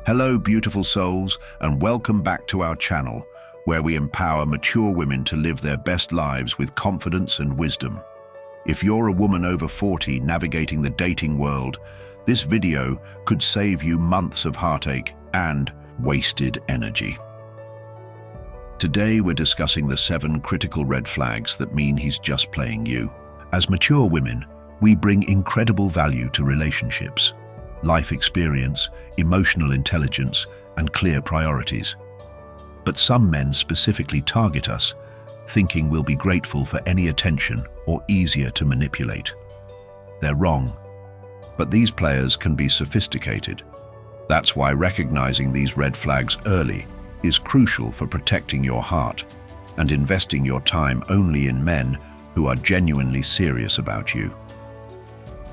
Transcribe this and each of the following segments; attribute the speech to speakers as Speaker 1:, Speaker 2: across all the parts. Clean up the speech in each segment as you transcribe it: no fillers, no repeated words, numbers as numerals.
Speaker 1: Hello, beautiful souls, and welcome back to our channel, where we empower mature women to live their best lives with confidence and wisdom. If you're a woman over 40 navigating the dating world, this video could save you months of heartache and wasted energy. Today, we're discussing the 7 critical red flags that mean he's just playing you. As mature women, we bring incredible value to relationships. Life experience, emotional intelligence, and clear priorities. But some men specifically target us, thinking we'll be grateful for any attention or easier to manipulate. They're wrong, but these players can be sophisticated. That's why recognizing these red flags early is crucial for protecting your heart and investing your time only in men who are genuinely serious about you.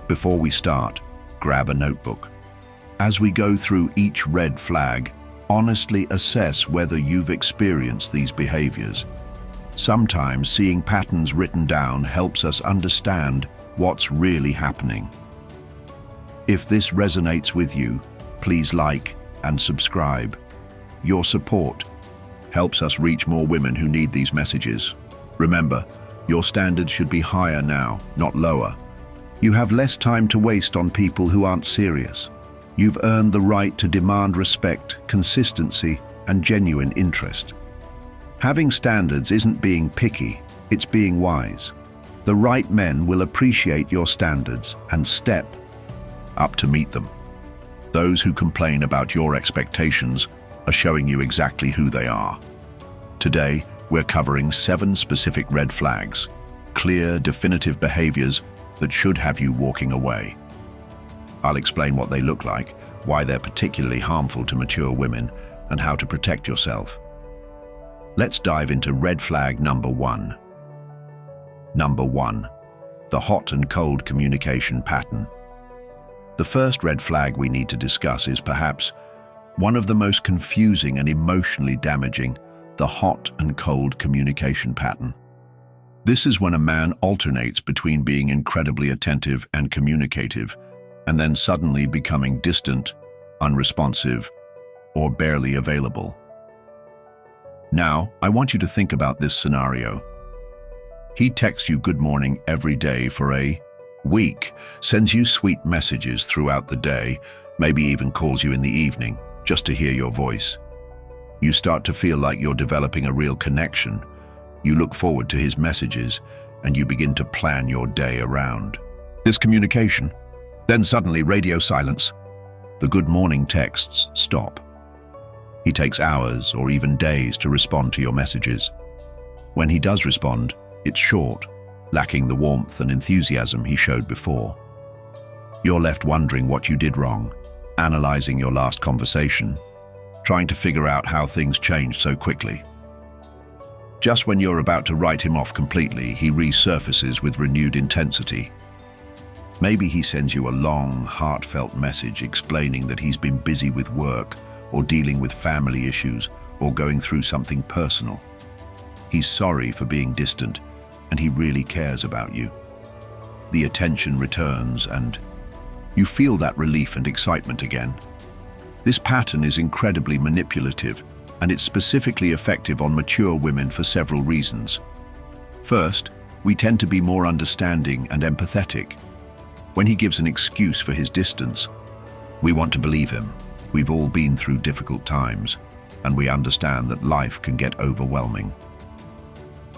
Speaker 1: Before we start, grab a notebook. As we go through each red flag, honestly assess whether you've experienced these behaviors. Sometimes seeing patterns written down helps us understand what's really happening. If this resonates with you, please like and subscribe. Your support helps us reach more women who need these messages. Remember, your standards should be higher now, not lower. You have less time to waste on people who aren't serious. You've earned the right to demand respect, consistency, and genuine interest. Having standards isn't being picky, it's being wise. The right men will appreciate your standards and step up to meet them. Those who complain about your expectations are showing you exactly who they are. Today, we're covering 7 specific red flags, clear, definitive behaviors that should have you walking away. I'll explain what they look like, why they're particularly harmful to mature women, and how to protect yourself. Let's dive into red flag number 1. Number 1, the hot and cold communication pattern. The first red flag we need to discuss is perhaps one of the most confusing and emotionally damaging, the hot and cold communication pattern. This is when a man alternates between being incredibly attentive and communicative, and then suddenly becoming distant, unresponsive, or barely available. Now, I want you to think about this scenario. He texts you good morning every day for a week, sends you sweet messages throughout the day, maybe even calls you in the evening, just to hear your voice. You start to feel like you're developing a real connection. You look forward to his messages, and you begin to plan your day around this communication. Then suddenly, radio silence. The good morning texts stop. He takes hours or even days to respond to your messages. When he does respond, it's short, lacking the warmth and enthusiasm he showed before. You're left wondering what you did wrong, analyzing your last conversation, trying to figure out how things changed so quickly. Just when you're about to write him off completely, he resurfaces with renewed intensity. Maybe he sends you a long, heartfelt message explaining that he's been busy with work or dealing with family issues or going through something personal. He's sorry for being distant, and he really cares about you. The attention returns, and you feel that relief and excitement again. This pattern is incredibly manipulative, and it's specifically effective on mature women for several reasons. First, we tend to be more understanding and empathetic. When he gives an excuse for his distance, we want to believe him. We've all been through difficult times, and we understand that life can get overwhelming.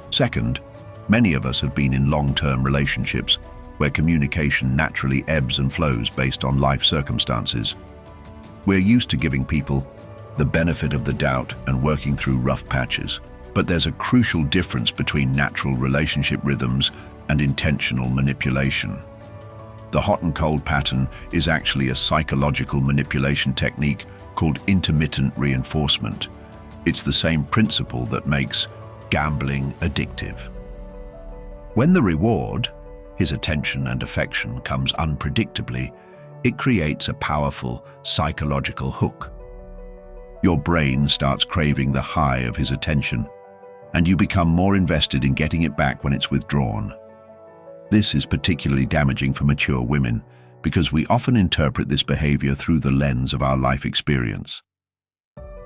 Speaker 1: Second, many of us have been in long-term relationships where communication naturally ebbs and flows based on life circumstances. We're used to giving people the benefit of the doubt and working through rough patches. But there's a crucial difference between natural relationship rhythms and intentional manipulation. The hot and cold pattern is actually a psychological manipulation technique called intermittent reinforcement. It's the same principle that makes gambling addictive. When the reward, his attention and affection, comes unpredictably, it creates a powerful psychological hook. Your brain starts craving the high of his attention, and you become more invested in getting it back when it's withdrawn. This is particularly damaging for mature women because we often interpret this behavior through the lens of our life experience.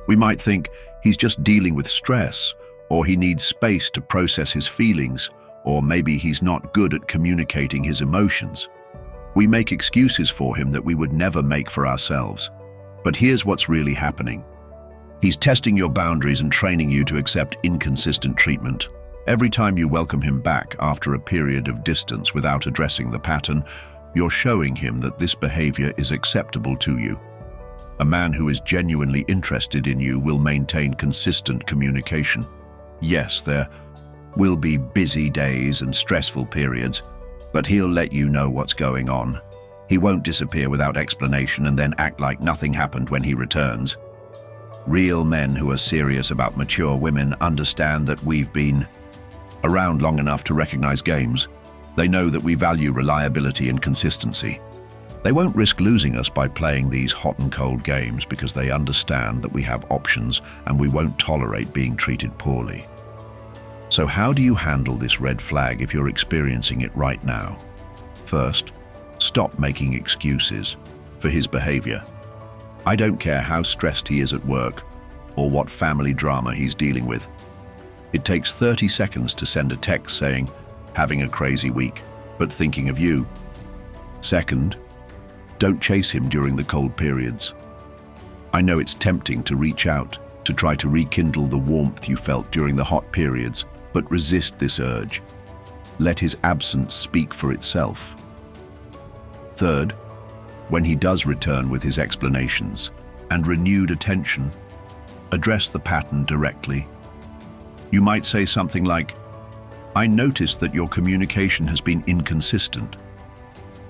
Speaker 1: We might think he's just dealing with stress, or he needs space to process his feelings, or maybe he's not good at communicating his emotions. We make excuses for him that we would never make for ourselves. But here's what's really happening. He's testing your boundaries and training you to accept inconsistent treatment. Every time you welcome him back after a period of distance without addressing the pattern, you're showing him that this behavior is acceptable to you. A man who is genuinely interested in you will maintain consistent communication. Yes, there will be busy days and stressful periods, but he'll let you know what's going on. He won't disappear without explanation and then act like nothing happened when he returns. Real men who are serious about mature women understand that we've been around long enough to recognize games. They know that we value reliability and consistency. They won't risk losing us by playing these hot and cold games because they understand that we have options and we won't tolerate being treated poorly. So how do you handle this red flag if you're experiencing it right now? First, stop making excuses for his behavior. I don't care how stressed he is at work or what family drama he's dealing with. It takes 30 seconds to send a text saying, "Having a crazy week, but thinking of you." Second, don't chase him during the cold periods. I know it's tempting to reach out, to try to rekindle the warmth you felt during the hot periods, but resist this urge. Let his absence speak for itself. Third, when he does return with his explanations and renewed attention, address the pattern directly. You might say something like, "I noticed that your communication has been inconsistent.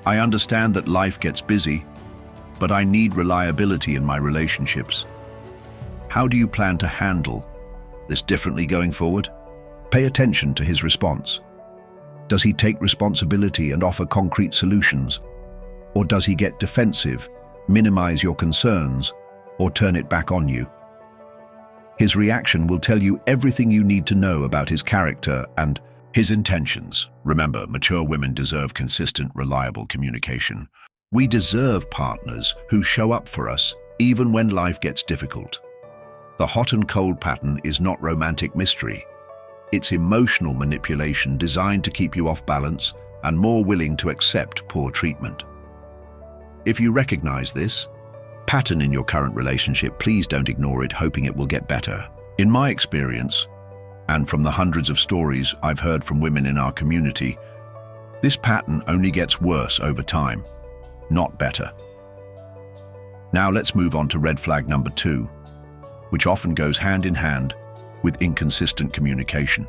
Speaker 1: I understand that life gets busy, but I need reliability in my relationships. How do you plan to handle this differently going forward?" Pay attention to his response. Does he take responsibility and offer concrete solutions? Or does he get defensive, minimize your concerns, or turn it back on you? His reaction will tell you everything you need to know about his character and his intentions. Remember, mature women deserve consistent, reliable communication. We deserve partners who show up for us, even when life gets difficult. The hot and cold pattern is not romantic mystery. It's emotional manipulation designed to keep you off balance and more willing to accept poor treatment. If you recognize this pattern in your current relationship, please don't ignore it, hoping it will get better. In my experience, and from the hundreds of stories I've heard from women in our community, this pattern only gets worse over time, not better. Now let's move on to red flag number 2, which often goes hand in hand with inconsistent communication.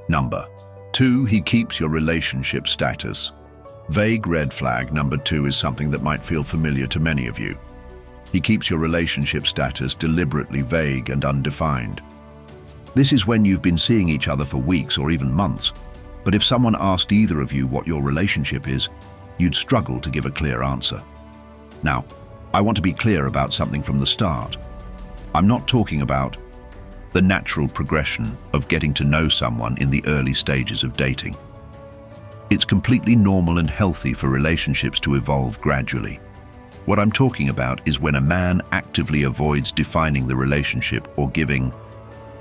Speaker 1: Number 2, he keeps your relationship status. Vague red flag number 2 is something that might feel familiar to many of you. He keeps your relationship status deliberately vague and undefined. This is when you've been seeing each other for weeks or even months, but if someone asked either of you what your relationship is, you'd struggle to give a clear answer. Now, I want to be clear about something from the start. I'm not talking about the natural progression of getting to know someone in the early stages of dating. It's completely normal and healthy for relationships to evolve gradually. What I'm talking about is when a man actively avoids defining the relationship or giving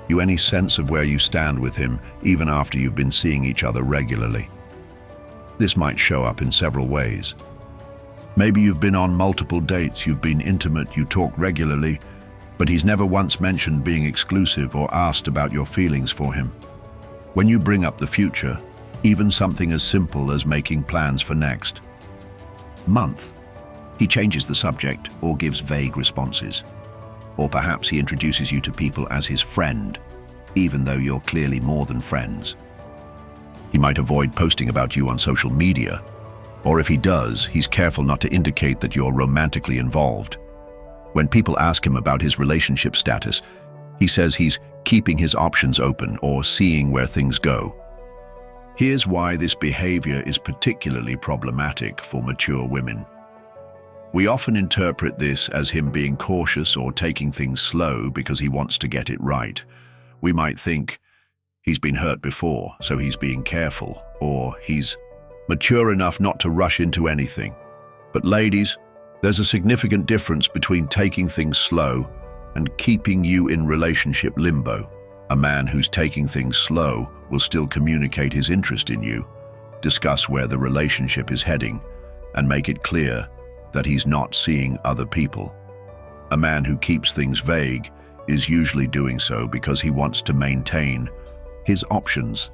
Speaker 1: you any sense of where you stand with him, even after you've been seeing each other regularly. This might show up in several ways. Maybe you've been on multiple dates, you've been intimate, you talk regularly, but he's never once mentioned being exclusive or asked about your feelings for him. When you bring up the future, even something as simple as making plans for next month, he changes the subject or gives vague responses. Or perhaps he introduces you to people as his friend, even though you're clearly more than friends. He might avoid posting about you on social media, or if he does, he's careful not to indicate that you're romantically involved. When people ask him about his relationship status, he says he's keeping his options open or seeing where things go. Here's why this behavior is particularly problematic for mature women. We often interpret this as him being cautious or taking things slow because he wants to get it right. We might think he's been hurt before, so he's being careful, or he's mature enough not to rush into anything. But ladies, there's a significant difference between taking things slow and keeping you in relationship limbo. A man who's taking things slow will still communicate his interest in you, discuss where the relationship is heading, and make it clear that he's not seeing other people. A man who keeps things vague is usually doing so because he wants to maintain his options.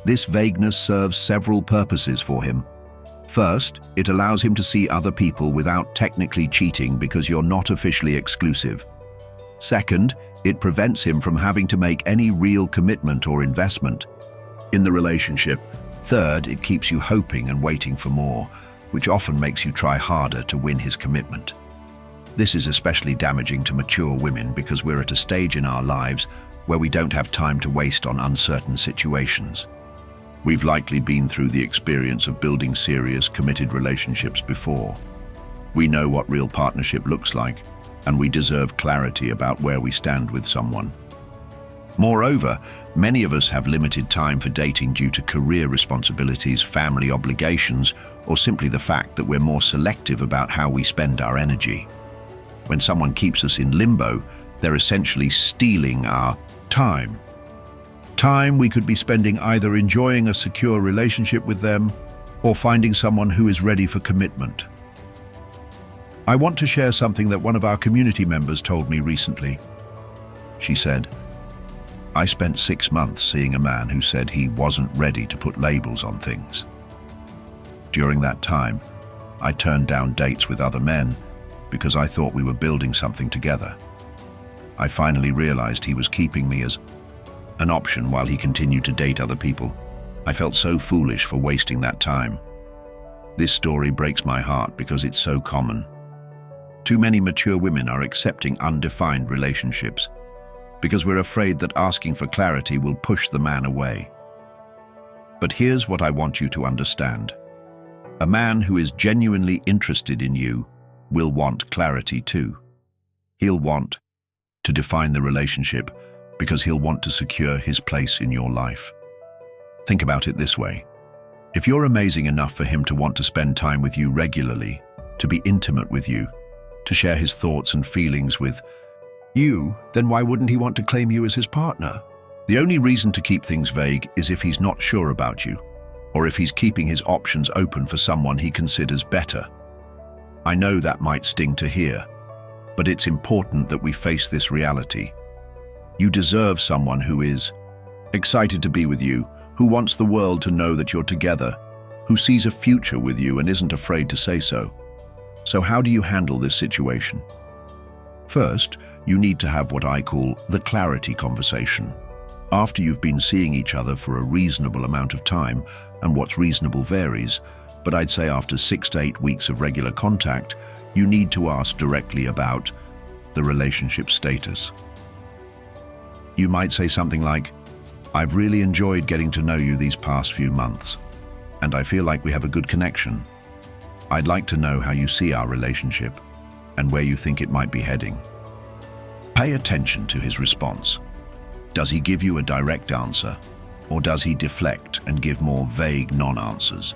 Speaker 1: This vagueness serves several purposes for him. First, it allows him to see other people without technically cheating because you're not officially exclusive. Second, it prevents him from having to make any real commitment or investment in the relationship. Third, it keeps you hoping and waiting for more, which often makes you try harder to win his commitment. This is especially damaging to mature women because we're at a stage in our lives where we don't have time to waste on uncertain situations. We've likely been through the experience of building serious, committed relationships before. We know what real partnership looks like, and we deserve clarity about where we stand with someone. Moreover, many of us have limited time for dating due to career responsibilities, family obligations, or simply the fact that we're more selective about how we spend our energy. When someone keeps us in limbo, they're essentially stealing our time. Time we could be spending either enjoying a secure relationship with them or finding someone who is ready for commitment. I want to share something that one of our community members told me recently. She said, "I spent 6 months seeing a man who said he wasn't ready to put labels on things. During that time, I turned down dates with other men because I thought we were building something together. I finally realized he was keeping me as an option while he continued to date other people. I felt so foolish for wasting that time." This story breaks my heart because it's so common. Too many mature women are accepting undefined relationships because we're afraid that asking for clarity will push the man away. But here's what I want you to understand. A man who is genuinely interested in you will want clarity too. He'll want to define the relationship because he'll want to secure his place in your life. Think about it this way. If you're amazing enough for him to want to spend time with you regularly, to be intimate with you, to share his thoughts and feelings with you, then why wouldn't he want to claim you as his partner? The only reason to keep things vague is if he's not sure about you, or if he's keeping his options open for someone he considers better. I know that might sting to hear, but it's important that we face this reality. You deserve someone who is excited to be with you, who wants the world to know that you're together, who sees a future with you and isn't afraid to say so. So how do you handle this situation? First, you need to have what I call the clarity conversation. After you've been seeing each other for a reasonable amount of time, and what's reasonable varies, but I'd say after 6 to 8 weeks of regular contact, you need to ask directly about the relationship status. You might say something like, "I've really enjoyed getting to know you these past few months, and I feel like we have a good connection. I'd like to know how you see our relationship and where you think it might be heading." Pay attention to his response. Does he give you a direct answer, or does he deflect and give more vague non-answers?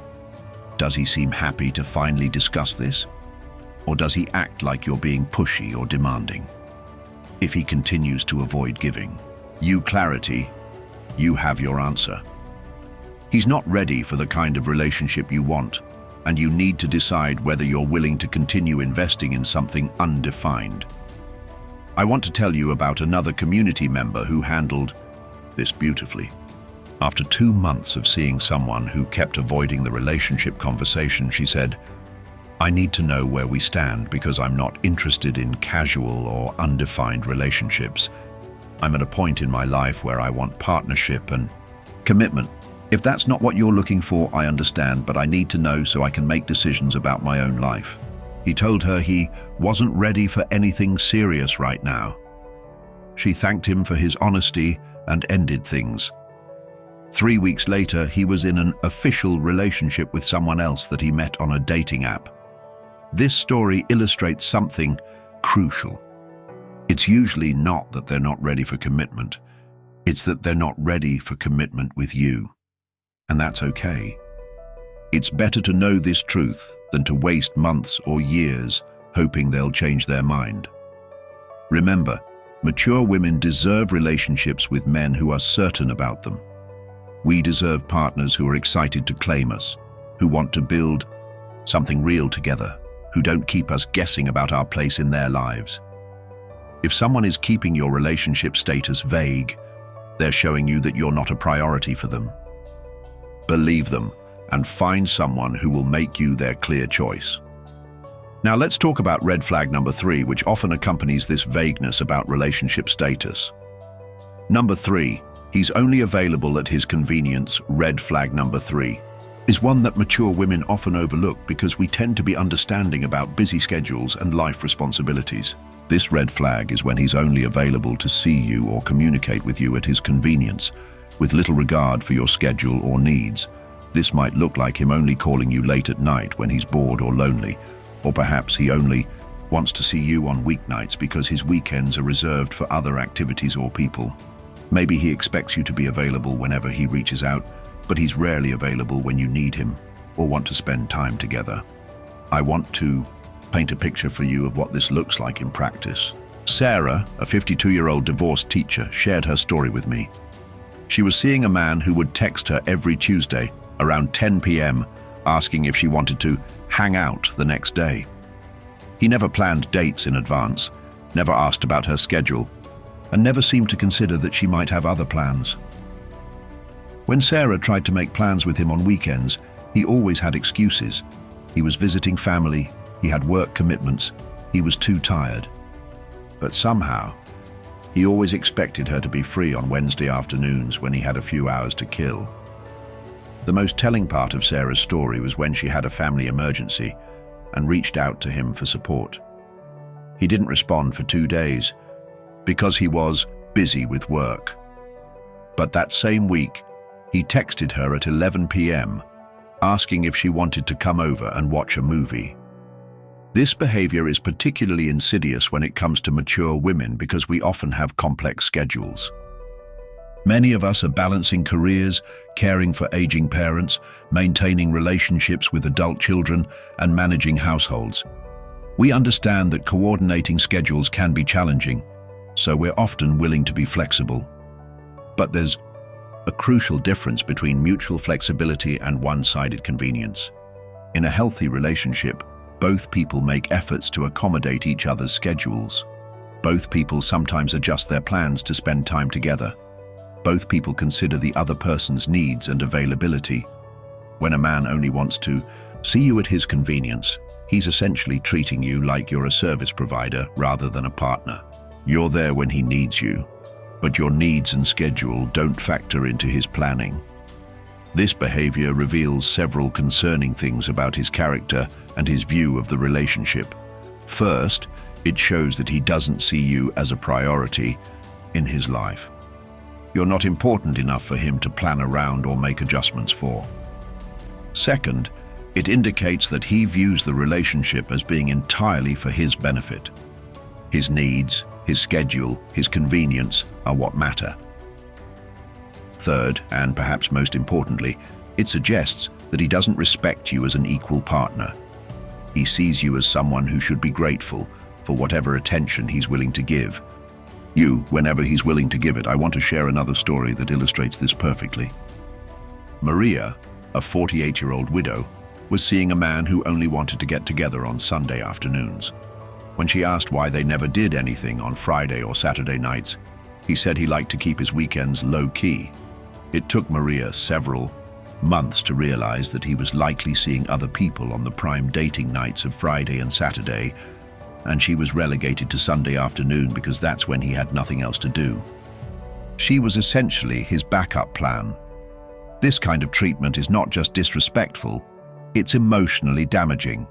Speaker 1: Does he seem happy to finally discuss this, or does he act like you're being pushy or demanding? If he continues to avoid giving you clarity, you have your answer. He's not ready for the kind of relationship you want, and you need to decide whether you're willing to continue investing in something undefined. I want to tell you about another community member who handled this beautifully. After 2 months of seeing someone who kept avoiding the relationship conversation, she said, "I need to know where we stand because I'm not interested in casual or undefined relationships. I'm at a point in my life where I want partnership and commitment. If that's not what you're looking for, I understand, but I need to know so I can make decisions about my own life." He told her he wasn't ready for anything serious right now. She thanked him for his honesty and ended things. 3 weeks later, he was in an official relationship with someone else that he met on a dating app. This story illustrates something crucial. It's usually not that they're not ready for commitment. It's that they're not ready for commitment with you. And that's okay. It's better to know this truth than to waste months or years hoping they'll change their mind. Remember, mature women deserve relationships with men who are certain about them. We deserve partners who are excited to claim us, who want to build something real together, who don't keep us guessing about our place in their lives. If someone is keeping your relationship status vague, they're showing you that you're not a priority for them. Believe them and find someone who will make you their clear choice. Now let's talk about red flag number 3, which often accompanies this vagueness about relationship status. Number 3, he's only available at his convenience. Red flag number 3 is one that mature women often overlook because we tend to be understanding about busy schedules and life responsibilities. This red flag is when he's only available to see you or communicate with you at his convenience, with little regard for your schedule or needs. This might look like him only calling you late at night when he's bored or lonely, or perhaps he only wants to see you on weeknights because his weekends are reserved for other activities or people. Maybe he expects you to be available whenever he reaches out, but he's rarely available when you need him or want to spend time together. I want to paint a picture for you of what this looks like in practice. Sarah, a 52-year-old divorced teacher, shared her story with me. She was seeing a man who would text her every Tuesday around 10 p.m. asking if she wanted to hang out the next day. He never planned dates in advance, never asked about her schedule, and never seemed to consider that she might have other plans. When Sarah tried to make plans with him on weekends, he always had excuses. He was visiting family, he had work commitments, he was too tired. But somehow, he always expected her to be free on Wednesday afternoons when he had a few hours to kill. The most telling part of Sarah's story was when she had a family emergency and reached out to him for support. He didn't respond for 2 days because he was busy with work. But that same week, he texted her at 11 p.m. asking if she wanted to come over and watch a movie. This behavior is particularly insidious when it comes to mature women because we often have complex schedules. Many of us are balancing careers, caring for aging parents, maintaining relationships with adult children, and managing households. We understand that coordinating schedules can be challenging, so we're often willing to be flexible. But there's a crucial difference between mutual flexibility and one-sided convenience. In a healthy relationship, both people make efforts to accommodate each other's schedules. Both people sometimes adjust their plans to spend time together. Both people consider the other person's needs and availability. When a man only wants to see you at his convenience, he's essentially treating you like you're a service provider rather than a partner. You're there when he needs you, but your needs and schedule don't factor into his planning. This behavior reveals several concerning things about his character and his view of the relationship. First, it shows that he doesn't see you as a priority in his life. You're not important enough for him to plan around or make adjustments for. Second, it indicates that he views the relationship as being entirely for his benefit. His needs, his schedule, his convenience are what matter. Third, and perhaps most importantly, it suggests that he doesn't respect you as an equal partner. He sees you as someone who should be grateful for whatever attention he's willing to give. You, whenever he's willing to give it. I want to share another story that illustrates this perfectly. Maria, a 48-year-old widow, was seeing a man who only wanted to get together on Sunday afternoons. When she asked why they never did anything on Friday or Saturday nights, he said he liked to keep his weekends low-key. It took Maria several months to realize that he was likely seeing other people on the prime dating nights of Friday and Saturday, and she was relegated to Sunday afternoon because that's when he had nothing else to do. She was essentially his backup plan. This kind of treatment is not just disrespectful, it's emotionally damaging.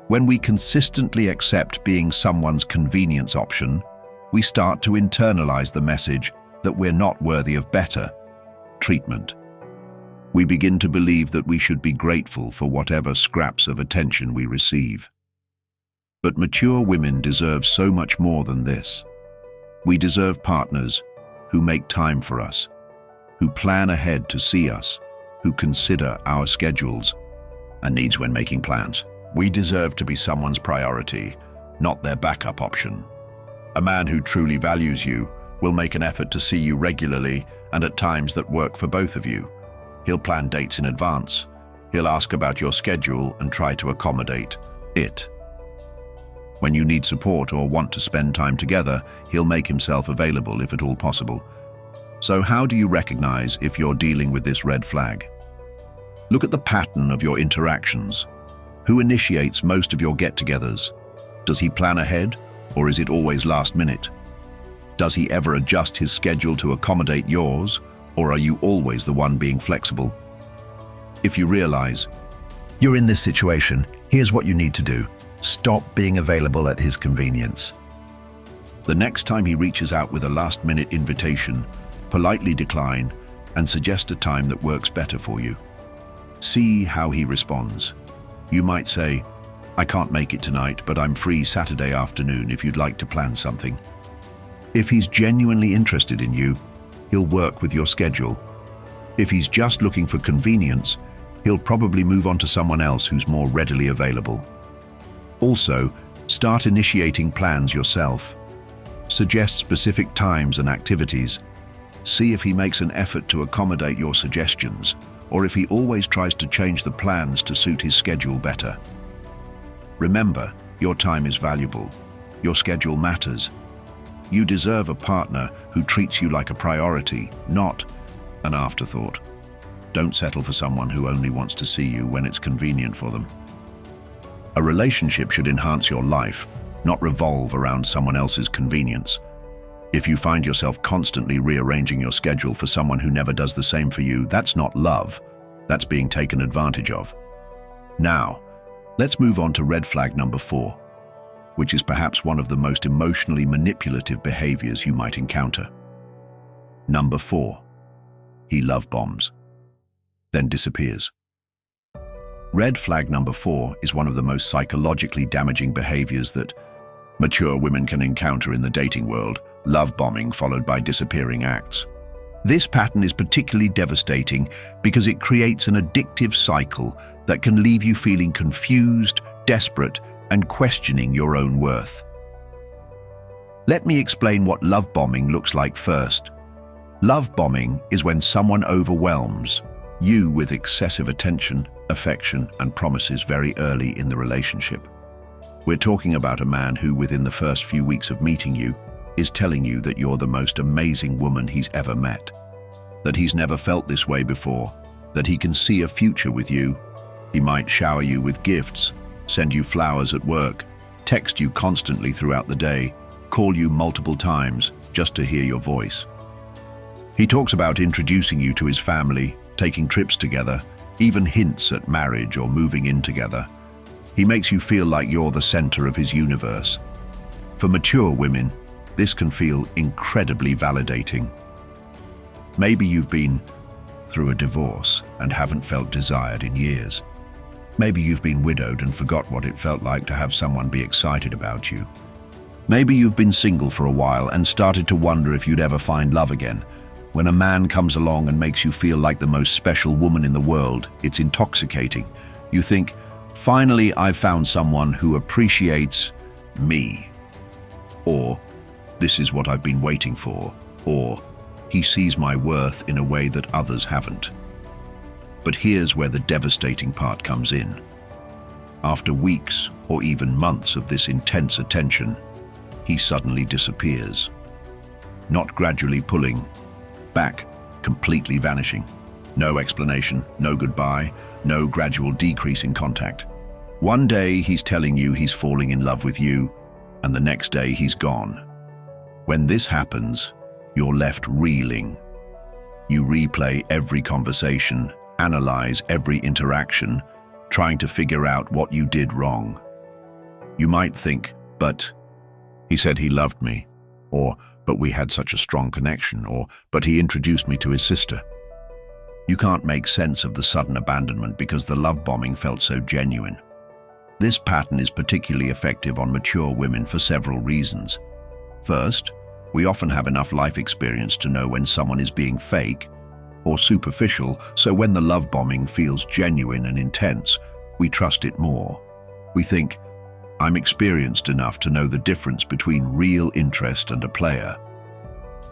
Speaker 1: When we consistently accept being someone's convenience option, we start to internalize the message that we're not worthy of better treatment. We begin to believe that we should be grateful for whatever scraps of attention we receive. But mature women deserve so much more than this. We deserve partners who make time for us, who plan ahead to see us, who consider our schedules, and needs when making plans. We deserve to be someone's priority, not their backup option. A man who truly values you will make an effort to see you regularly and at times that work for both of you. He'll plan dates in advance. He'll ask about your schedule and try to accommodate it. When you need support or want to spend time together, he'll make himself available if at all possible. So how do you recognize if you're dealing with this red flag? Look at the pattern of your interactions. Who initiates most of your get-togethers? Does he plan ahead, or is it always last minute? Does he ever adjust his schedule to accommodate yours, or are you always the one being flexible? If you realize you're in this situation, here's what you need to do. Stop being available at his convenience. The next time he reaches out with a last-minute invitation, politely decline and suggest a time that works better for you. See how he responds. You might say, "I can't make it tonight, but I'm free Saturday afternoon if you'd like to plan something." If he's genuinely interested in you, he'll work with your schedule. If he's just looking for convenience, he'll probably move on to someone else who's more readily available. Also, start initiating plans yourself. Suggest specific times and activities. See if he makes an effort to accommodate your suggestions, or if he always tries to change the plans to suit his schedule better. Remember, your time is valuable. Your schedule matters. You deserve a partner who treats you like a priority, not an afterthought. Don't settle for someone who only wants to see you when it's convenient for them. A relationship should enhance your life, not revolve around someone else's convenience. If you find yourself constantly rearranging your schedule for someone who never does the same for you, that's not love. That's being taken advantage of. Now, let's move on to red flag number 4, which is perhaps one of the most emotionally manipulative behaviors you might encounter. Number 4, he love bombs, then disappears. Red flag number 4 is one of the most psychologically damaging behaviors that mature women can encounter in the dating world: love bombing followed by disappearing acts. This pattern is particularly devastating because it creates an addictive cycle that can leave you feeling confused, desperate, and questioning your own worth. Let me explain what love bombing looks like first. Love bombing is when someone overwhelms you with excessive attention, affection, and promises very early in the relationship. We're talking about a man who, within the first few weeks of meeting you, is telling you that you're the most amazing woman he's ever met, that he's never felt this way before, that he can see a future with you. He might shower you with gifts, send you flowers at work, text you constantly throughout the day, call you multiple times just to hear your voice. He talks about introducing you to his family, taking trips together, even hints at marriage or moving in together. He makes you feel like you're the center of his universe. For mature women, this can feel incredibly validating. Maybe you've been through a divorce and haven't felt desired in years. Maybe you've been widowed and forgot what it felt like to have someone be excited about you. Maybe you've been single for a while and started to wonder if you'd ever find love again. When a man comes along and makes you feel like the most special woman in the world, it's intoxicating. You think, finally, I've found someone who appreciates me. Or, this is what I've been waiting for. Or, he sees my worth in a way that others haven't. But here's where the devastating part comes in. After weeks or even months of this intense attention, he suddenly disappears. Not gradually pulling back, completely vanishing. No explanation, no goodbye, no gradual decrease in contact. One day he's telling you he's falling in love with you, and the next day he's gone. When this happens, you're left reeling. You replay every conversation, analyze every interaction, trying to figure out what you did wrong. You might think, but he said he loved me, or but we had such a strong connection, or but he introduced me to his sister. You can't make sense of the sudden abandonment because the love bombing felt so genuine. This pattern is particularly effective on mature women for several reasons. First, we often have enough life experience to know when someone is being fake or superficial, so when the love bombing feels genuine and intense, we trust it more. We think, I'm experienced enough to know the difference between real interest and a player.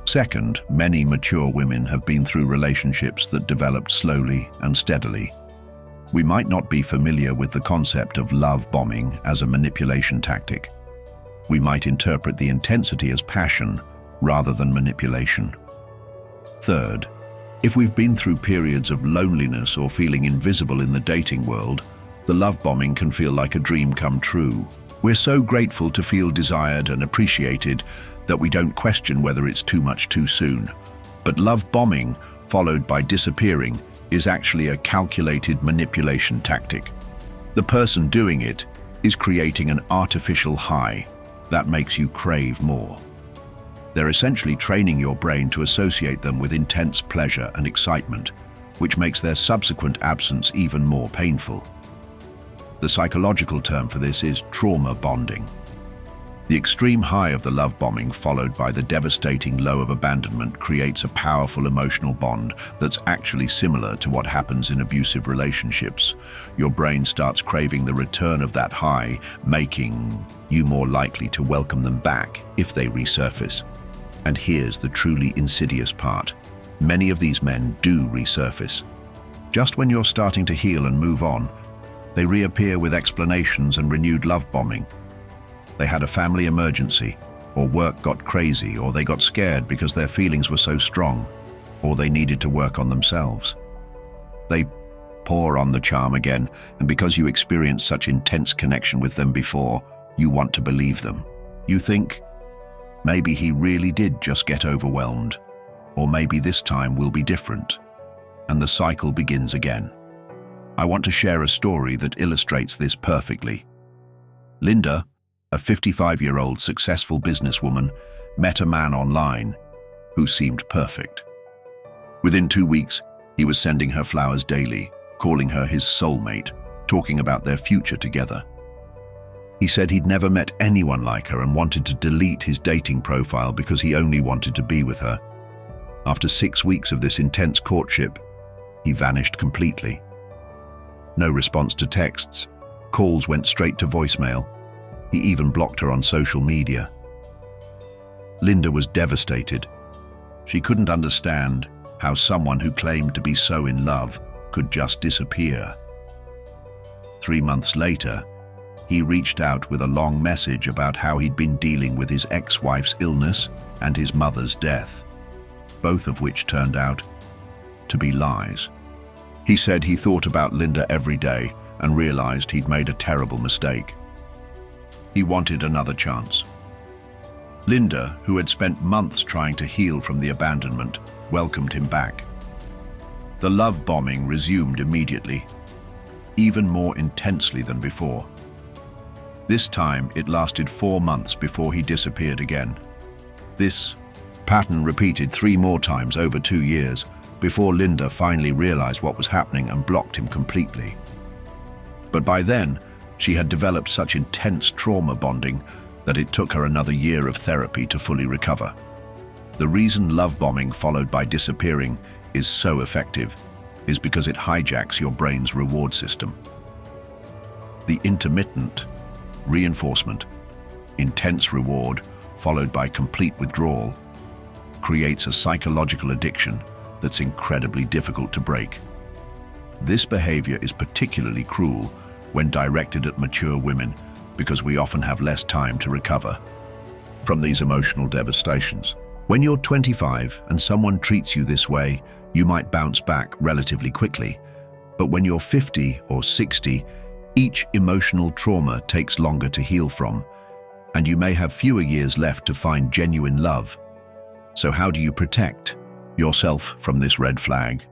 Speaker 1: Second, many mature women have been through relationships that developed slowly and steadily. We might not be familiar with the concept of love bombing as a manipulation tactic. We might interpret the intensity as passion rather than manipulation. Third, if we've been through periods of loneliness or feeling invisible in the dating world, the love bombing can feel like a dream come true. We're so grateful to feel desired and appreciated that we don't question whether it's too much too soon. But love bombing, followed by disappearing, is actually a calculated manipulation tactic. The person doing it is creating an artificial high that makes you crave more. They're essentially training your brain to associate them with intense pleasure and excitement, which makes their subsequent absence even more painful. The psychological term for this is trauma bonding. The extreme high of the love bombing followed by the devastating low of abandonment creates a powerful emotional bond that's actually similar to what happens in abusive relationships. Your brain starts craving the return of that high, making you more likely to welcome them back if they resurface. And here's the truly insidious part. Many of these men do resurface. Just when you're starting to heal and move on, they reappear with explanations and renewed love bombing. They had a family emergency, or work got crazy, or they got scared because their feelings were so strong, or they needed to work on themselves. They pour on the charm again, and because you experienced such intense connection with them before, you want to believe them. You think, maybe he really did just get overwhelmed, or maybe this time will be different, and the cycle begins again. I want to share a story that illustrates this perfectly. Linda, a 55-year-old successful businesswoman, met a man online who seemed perfect. Within 2 weeks, he was sending her flowers daily, calling her his soulmate, talking about their future together. He said he'd never met anyone like her and wanted to delete his dating profile because he only wanted to be with her. After 6 weeks of this intense courtship, he vanished completely. No response to texts, calls went straight to voicemail. He even blocked her on social media. Linda was devastated. She couldn't understand how someone who claimed to be so in love could just disappear. 3 months later, he reached out with a long message about how he'd been dealing with his ex-wife's illness and his mother's death, both of which turned out to be lies. He said he thought about Linda every day and realized he'd made a terrible mistake. He wanted another chance. Linda, who had spent months trying to heal from the abandonment, welcomed him back. The love bombing resumed immediately, even more intensely than before. This time, it lasted 4 months before he disappeared again. This pattern repeated 3 more times over 2 years before Linda finally realized what was happening and blocked him completely. But by then, she had developed such intense trauma bonding that it took her another year of therapy to fully recover. The reason love bombing followed by disappearing is so effective is because it hijacks your brain's reward system. The intermittent reinforcement, intense reward followed by complete withdrawal, creates a psychological addiction that's incredibly difficult to break. This behavior is particularly cruel when directed at mature women because we often have less time to recover from these emotional devastations. When you're 25 and someone treats you this way, you might bounce back relatively quickly. But when you're 50 or 60, each emotional trauma takes longer to heal from, and you may have fewer years left to find genuine love. So how do you protect yourself from this red flag?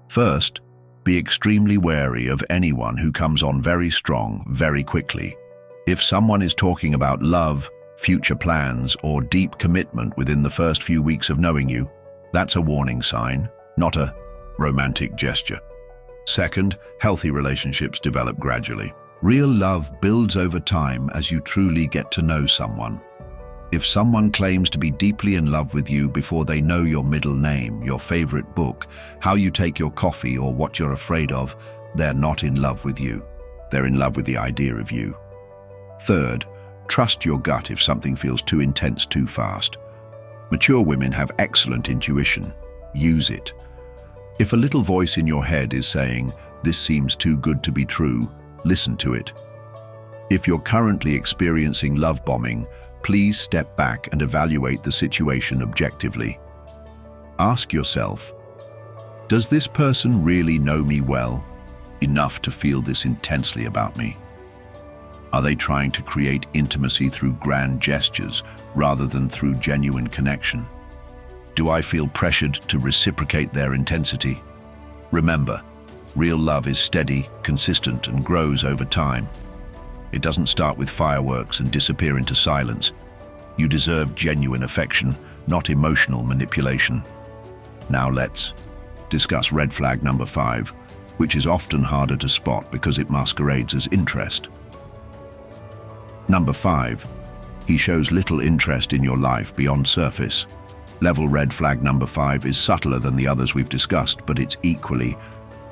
Speaker 1: First, be extremely wary of anyone who comes on very strong, very quickly. If someone is talking about love, future plans, or deep commitment within the first few weeks of knowing you, that's a warning sign, not a romantic gesture. Second, healthy relationships develop gradually. Real love builds over time as you truly get to know someone. If someone claims to be deeply in love with you before they know your middle name, your favorite book, how you take your coffee, or what you're afraid of, they're not in love with you. They're in love with the idea of you. Third, trust your gut if something feels too intense too fast. Mature women have excellent intuition. Use it. If a little voice in your head is saying, "This seems too good to be true," listen to it. If you're currently experiencing love bombing, please step back and evaluate the situation objectively. Ask yourself, does this person really know me well enough to feel this intensely about me? Are they trying to create intimacy through grand gestures rather than through genuine connection? Do I feel pressured to reciprocate their intensity? Remember, real love is steady, consistent, and grows over time. It doesn't start with fireworks and disappear into silence. You deserve genuine affection, not emotional manipulation. Now let's discuss red flag number 5, which is often harder to spot because it masquerades as interest. Number 5, he shows little interest in your life beyond surface. Level red flag number 5 is subtler than the others we've discussed, but it's equally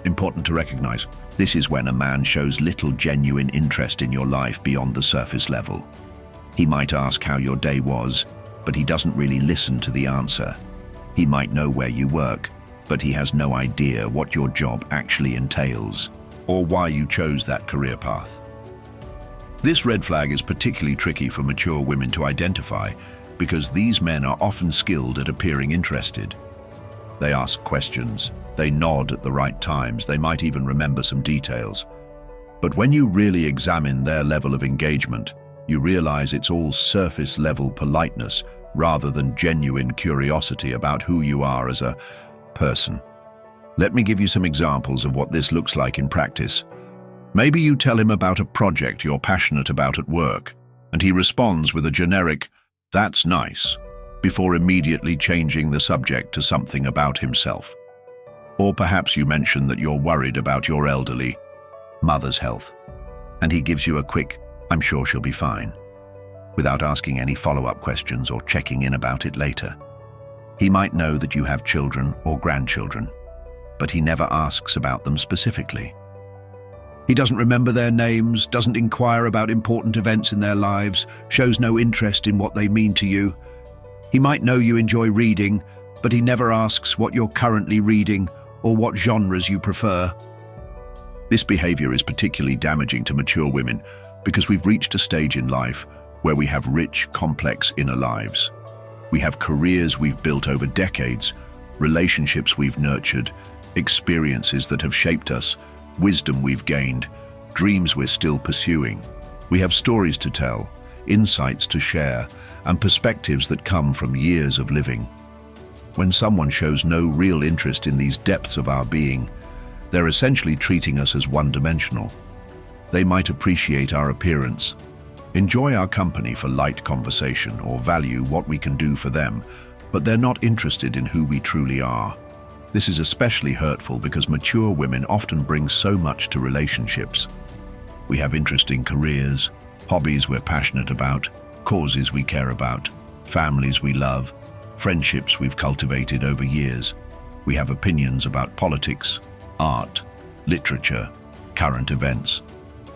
Speaker 1: important to recognize. This is when a man shows little genuine interest in your life beyond the surface level. He might ask how your day was, but he doesn't really listen to the answer. He might know where you work, but he has no idea what your job actually entails, or why you chose that career path. This red flag is particularly tricky for mature women to identify because these men are often skilled at appearing interested. They ask questions, they nod at the right times, they might even remember some details. But when you really examine their level of engagement, you realize it's all surface-level politeness rather than genuine curiosity about who you are as a person. Let me give you some examples of what this looks like in practice. Maybe you tell him about a project you're passionate about at work, and he responds with a generic, "That's nice," before immediately changing the subject to something about himself. Or perhaps you mention that you're worried about your elderly mother's health, and he gives you a quick, "I'm sure she'll be fine," without asking any follow-up questions or checking in about it later. He might know that you have children or grandchildren, but he never asks about them specifically. He doesn't remember their names, doesn't inquire about important events in their lives, shows no interest in what they mean to you. He might know you enjoy reading, but he never asks what you're currently reading or what genres you prefer. This behavior is particularly damaging to mature women because we've reached a stage in life where we have rich, complex inner lives. We have careers we've built over decades, relationships we've nurtured, experiences that have shaped us, wisdom we've gained, dreams we're still pursuing. We have stories to tell, insights to share, and perspectives that come from years of living. When someone shows no real interest in these depths of our being, they're essentially treating us as one-dimensional. They might appreciate our appearance, enjoy our company for light conversation, or value what we can do for them, but they're not interested in who we truly are. This is especially hurtful because mature women often bring so much to relationships. We have interesting careers, hobbies we're passionate about, causes we care about, families we love, friendships we've cultivated over years. We have opinions about politics, art, literature, current events.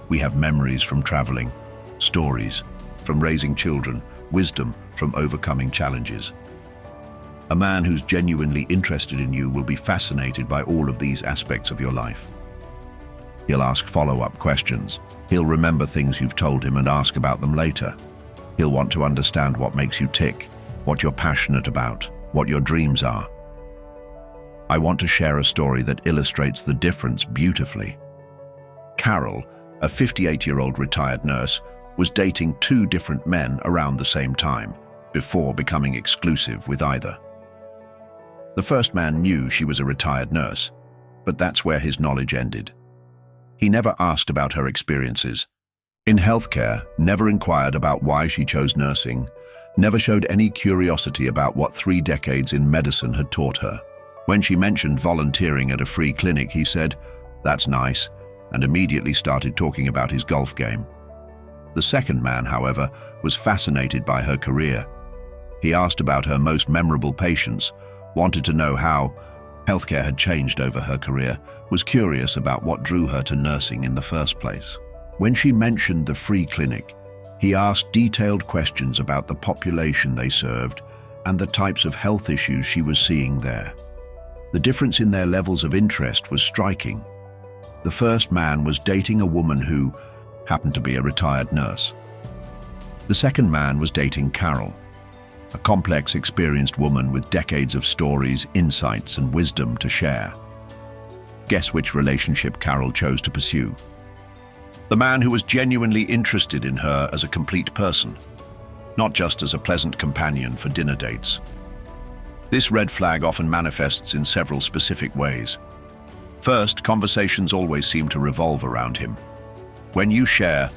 Speaker 1: We have memories from traveling, stories from raising children, wisdom from overcoming challenges. A man who's genuinely interested in you will be fascinated by all of these aspects of your life. He'll ask follow-up questions. He'll remember things you've told him and ask about them later. He'll want to understand what makes you tick, what you're passionate about, what your dreams are. I want to share a story that illustrates the difference beautifully. Carol, a 58-year-old retired nurse, was dating 2 different men around the same time, before becoming exclusive with either. The first man knew she was a retired nurse, but that's where his knowledge ended. He never asked about her experiences in healthcare, never inquired about why she chose nursing, never showed any curiosity about what 3 decades in medicine had taught her. When she mentioned volunteering at a free clinic, he said, "That's nice," and immediately started talking about his golf game. The second man, however, was fascinated by her career. He asked about her most memorable patients, wanted to know how healthcare had changed over her career, was curious about what drew her to nursing in the first place. When she mentioned the free clinic, he asked detailed questions about the population they served and the types of health issues she was seeing there. The difference in their levels of interest was striking. The first man was dating a woman who happened to be a retired nurse. The second man was dating Carol, a complex, experienced woman with decades of stories, insights, and wisdom to share. Guess which relationship Carol chose to pursue? The man who was genuinely interested in her as a complete person, not just as a pleasant companion for dinner dates. This red flag often manifests in several specific ways. First, conversations always seem to revolve around him. When you share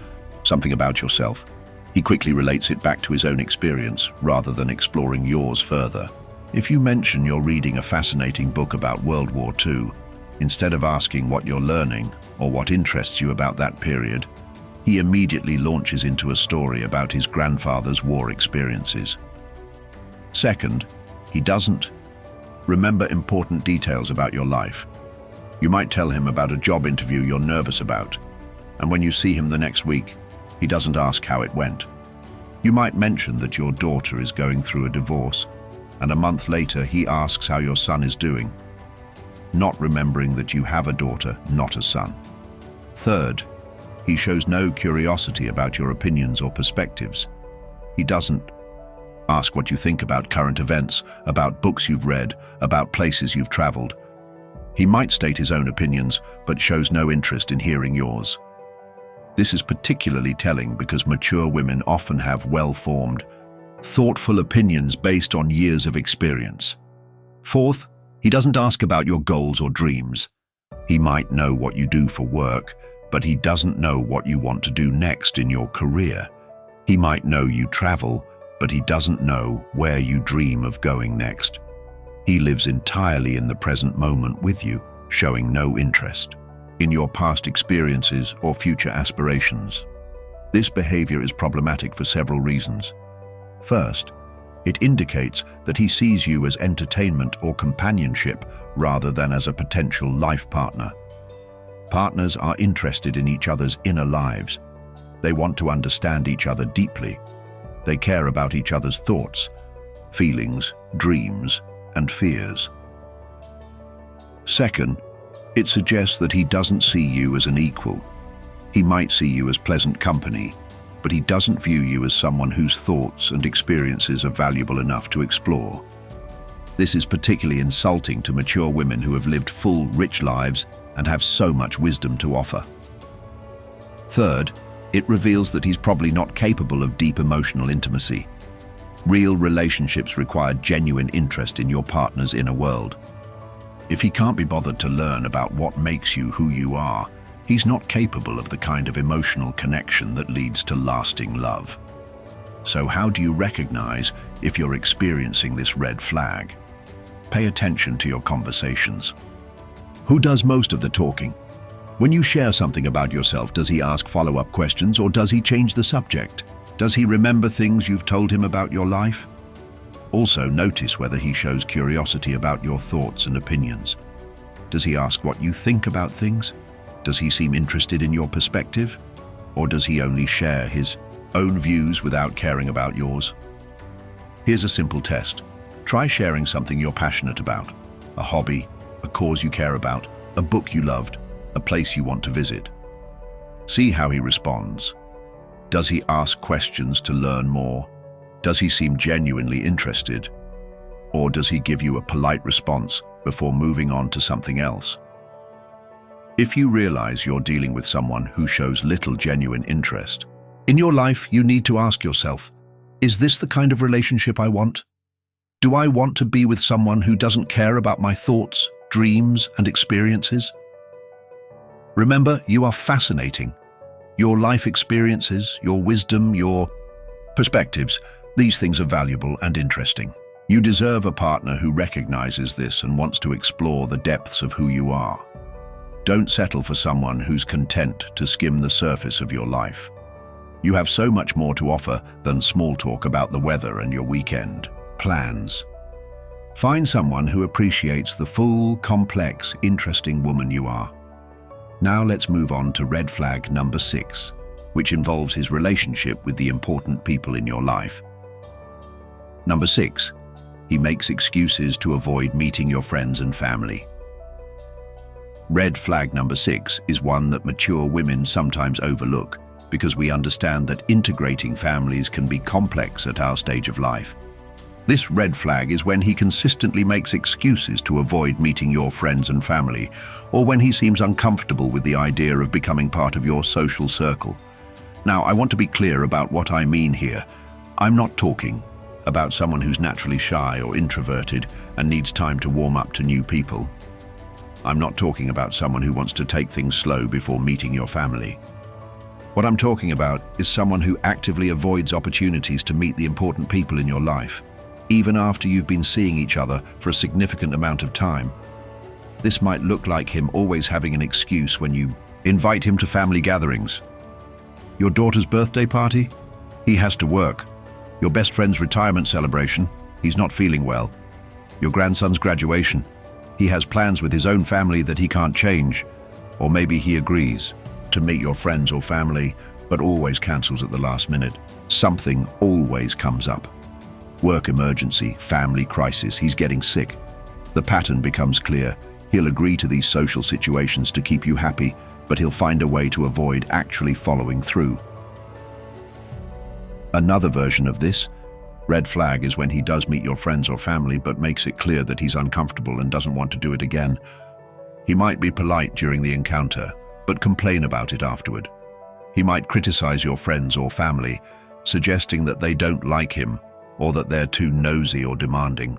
Speaker 1: something about yourself, he quickly relates it back to his own experience rather than exploring yours further. If you mention you're reading a fascinating book about World War II, instead of asking what you're learning or what interests you about that period, he immediately launches into a story about his grandfather's war experiences. Second, he doesn't remember important details about your life. You might tell him about a job interview you're nervous about, and when you see him the next week, he doesn't ask how it went. You might mention that your daughter is going through a divorce, and a month later he asks how your son is doing, not remembering that you have a daughter, not a son. Third, he shows no curiosity about your opinions or perspectives. He doesn't ask what you think about current events, about books you've read, about places you've traveled. He might state his own opinions, but shows no interest in hearing yours. This is particularly telling because mature women often have well-formed, thoughtful opinions based on years of experience. Fourth, he doesn't ask about your goals or dreams. He might know what you do for work, but he doesn't know what you want to do next in your career. He might know you travel, but he doesn't know where you dream of going next. He lives entirely in the present moment with you, showing no interest in your past experiences or future aspirations. This behavior is problematic for several reasons. First, it indicates that he sees you as entertainment or companionship rather than as a potential life partner. Partners are interested in each other's inner lives. They want to understand each other deeply. They care about each other's thoughts, feelings, dreams, and fears. Second, it suggests that he doesn't see you as an equal. He might see you as pleasant company, but he doesn't view you as someone whose thoughts and experiences are valuable enough to explore. This is particularly insulting to mature women who have lived full, rich lives and have so much wisdom to offer. Third, it reveals that he's probably not capable of deep emotional intimacy. Real relationships require genuine interest in your partner's inner world. If he can't be bothered to learn about what makes you who you are, he's not capable of the kind of emotional connection that leads to lasting love. So how do you recognize if you're experiencing this red flag? Pay attention to your conversations. Who does most of the talking? When you share something about yourself, does he ask follow-up questions or does he change the subject? Does he remember things you've told him about your life? Also, notice whether he shows curiosity about your thoughts and opinions. Does he ask what you think about things? Does he seem interested in your perspective? Or does he only share his own views without caring about yours? Here's a simple test. Try sharing something you're passionate about, a hobby, a cause you care about, a book you loved, a place you want to visit. See how he responds. Does he ask questions to learn more? Does he seem genuinely interested? Or does he give you a polite response before moving on to something else? If you realize you're dealing with someone who shows little genuine interest in your life, you need to ask yourself, is this the kind of relationship I want? Do I want to be with someone who doesn't care about my thoughts, dreams, and experiences? Remember, you are fascinating. Your life experiences, your wisdom, your perspectives, these things are valuable and interesting. You deserve a partner who recognizes this and wants to explore the depths of who you are. Don't settle for someone who's content to skim the surface of your life. You have so much more to offer than small talk about the weather and your weekend plans. Find someone who appreciates the full, complex, interesting woman you are. Now let's move on to red flag number 6, which involves his relationship with the important people in your life. Number 6, he makes excuses to avoid meeting your friends and family. Red flag number 6 is one that mature women sometimes overlook because we understand that integrating families can be complex at our stage of life. This red flag is when he consistently makes excuses to avoid meeting your friends and family, or when he seems uncomfortable with the idea of becoming part of your social circle. Now, I want to be clear about what I mean here. I'm not talking about someone who's naturally shy or introverted and needs time to warm up to new people. I'm not talking about someone who wants to take things slow before meeting your family. What I'm talking about is someone who actively avoids opportunities to meet the important people in your life, even after you've been seeing each other for a significant amount of time. This might look like him always having an excuse when you invite him to family gatherings. Your daughter's birthday party? He has to work. Your best friend's retirement celebration? He's not feeling well. Your grandson's graduation? He has plans with his own family that he can't change. Or maybe he agrees to meet your friends or family, but always cancels at the last minute. Something always comes up. Work emergency, family crisis, he's getting sick. The pattern becomes clear. He'll agree to these social situations to keep you happy, but he'll find a way to avoid actually following through. Another version of this red flag is when he does meet your friends or family but makes it clear that he's uncomfortable and doesn't want to do it again. He might be polite during the encounter, but complain about it afterward. He might criticize your friends or family, suggesting that they don't like him or that they're too nosy or demanding.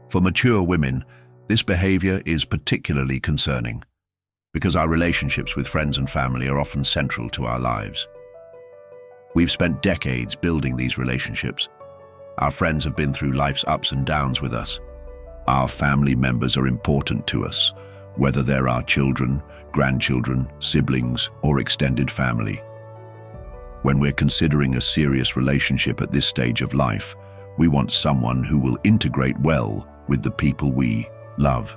Speaker 1: For mature women, this behavior is particularly concerning because our relationships with friends and family are often central to our lives. We've spent decades building these relationships. Our friends have been through life's ups and downs with us. Our family members are important to us, whether they're our children, grandchildren, siblings, or extended family. When we're considering a serious relationship at this stage of life, we want someone who will integrate well with the people we love.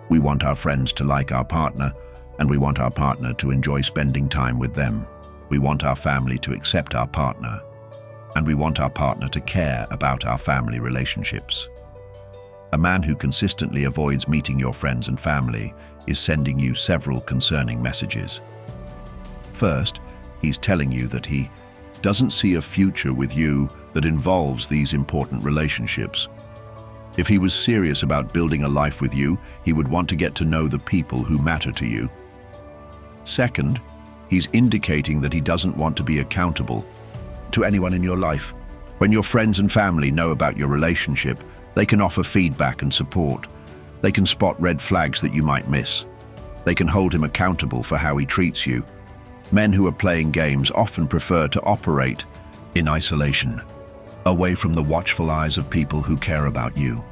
Speaker 1: We want our friends to like our partner, and we want our partner to enjoy spending time with them. We want our family to accept our partner, and we want our partner to care about our family relationships. A man who consistently avoids meeting your friends and family is sending you several concerning messages. First, he's telling you that he doesn't see a future with you that involves these important relationships. If he was serious about building a life with you, he would want to get to know the people who matter to you. Second, he's indicating that he doesn't want to be accountable to anyone in your life. When your friends and family know about your relationship, they can offer feedback and support. They can spot red flags that you might miss. They can hold him accountable for how he treats you. Men who are playing games often prefer to operate in isolation, away from the watchful eyes of people who care about you.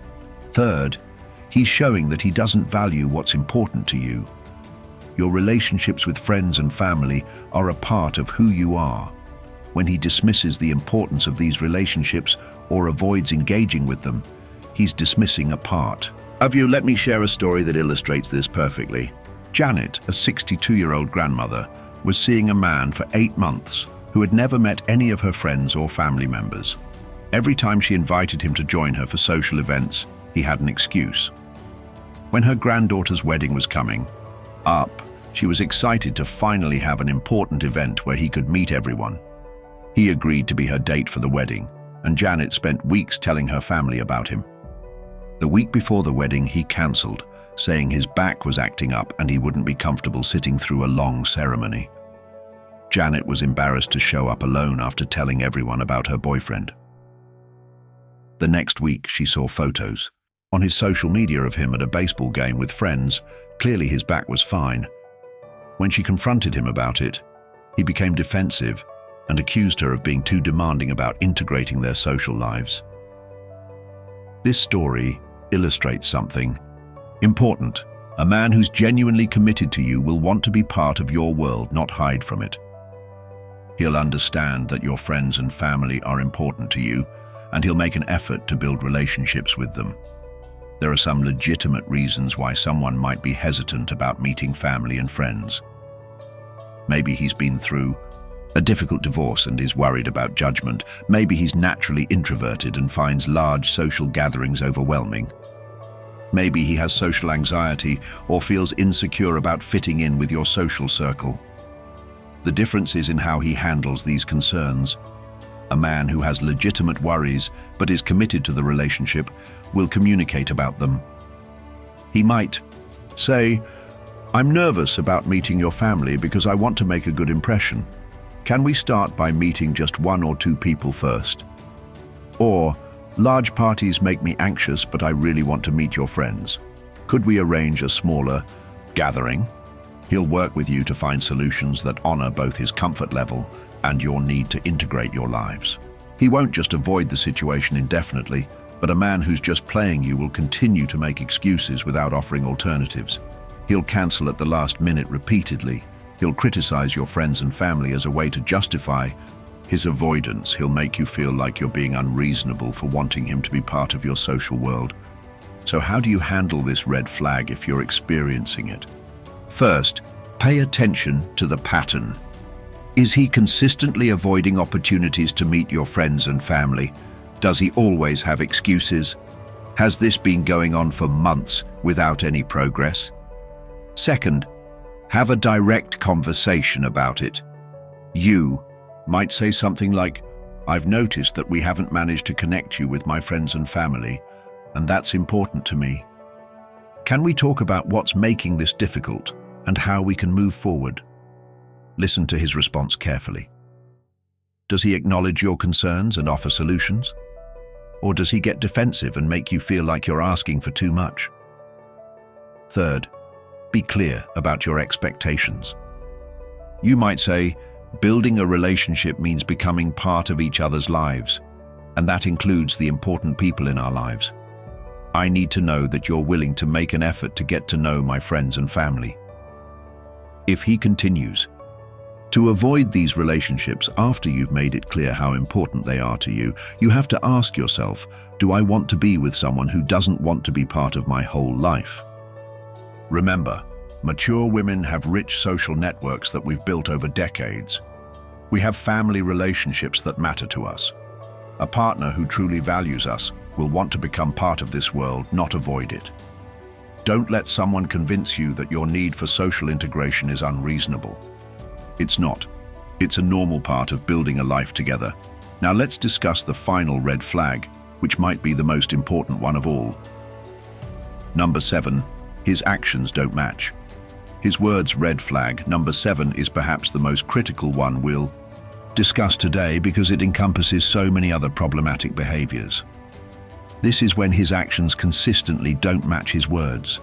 Speaker 1: Third, he's showing that he doesn't value what's important to you. Your relationships with friends and family are a part of who you are. When he dismisses the importance of these relationships or avoids engaging with them, he's dismissing a part of you. Let me share a story that illustrates this perfectly. Janet, a 62-year-old grandmother, was seeing a man for 8 months who had never met any of her friends or family members. Every time she invited him to join her for social events, he had an excuse. When her granddaughter's wedding was coming up, she was excited to finally have an important event where he could meet everyone. He agreed to be her date for the wedding, and Janet spent weeks telling her family about him. The week before the wedding, he cancelled, saying his back was acting up and he wouldn't be comfortable sitting through a long ceremony. Janet was embarrassed to show up alone after telling everyone about her boyfriend. The next week, she saw photos on his social media of him at a baseball game with friends. Clearly his back was fine. When she confronted him about it, he became defensive and accused her of being too demanding about integrating their social lives. This story illustrates something important. A man who's genuinely committed to you will want to be part of your world, not hide from it. He'll understand that your friends and family are important to you, and he'll make an effort to build relationships with them. There are some legitimate reasons why someone might be hesitant about meeting family and friends. Maybe he's been through a difficult divorce and is worried about judgment. Maybe he's naturally introverted and finds large social gatherings overwhelming. Maybe he has social anxiety or feels insecure about fitting in with your social circle. The difference is in how he handles these concerns. A man who has legitimate worries but is committed to the relationship will communicate about them. He might say, "I'm nervous about meeting your family because I want to make a good impression. Can we start by meeting just 1 or 2 people first?" Or, "Large parties make me anxious, but I really want to meet your friends. Could we arrange a smaller gathering?" He'll work with you to find solutions that honor both his comfort level and your need to integrate your lives. He won't just avoid the situation indefinitely, but a man who's just playing you will continue to make excuses without offering alternatives. He'll cancel at the last minute repeatedly. He'll criticize your friends and family as a way to justify his avoidance. He'll make you feel like you're being unreasonable for wanting him to be part of your social world. So how do you handle this red flag if you're experiencing it? First, pay attention to the pattern. Is he consistently avoiding opportunities to meet your friends and family? Does he always have excuses? Has this been going on for months without any progress? Second, have a direct conversation about it. You might say something like, "I've noticed that we haven't managed to connect you with my friends and family, and that's important to me. Can we talk about what's making this difficult and how we can move forward?" Listen to his response carefully. Does he acknowledge your concerns and offer solutions? Or does he get defensive and make you feel like you're asking for too much? Third, be clear about your expectations. You might say, "Building a relationship means becoming part of each other's lives, and that includes the important people in our lives. I need to know that you're willing to make an effort to get to know my friends and family." If he continues to avoid these relationships after you've made it clear how important they are to you, you have to ask yourself, do I want to be with someone who doesn't want to be part of my whole life? Remember, mature women have rich social networks that we've built over decades. We have family relationships that matter to us. A partner who truly values us will want to become part of this world, not avoid it. Don't let someone convince you that your need for social integration is unreasonable. It's not. It's a normal part of building a life together. Now let's discuss the final red flag, which might be the most important one of all. Number 7, his actions don't match. His words red flag. Number 7 is perhaps the most critical one we'll discuss today because it encompasses so many other problematic behaviors. This is when his actions consistently don't match his words.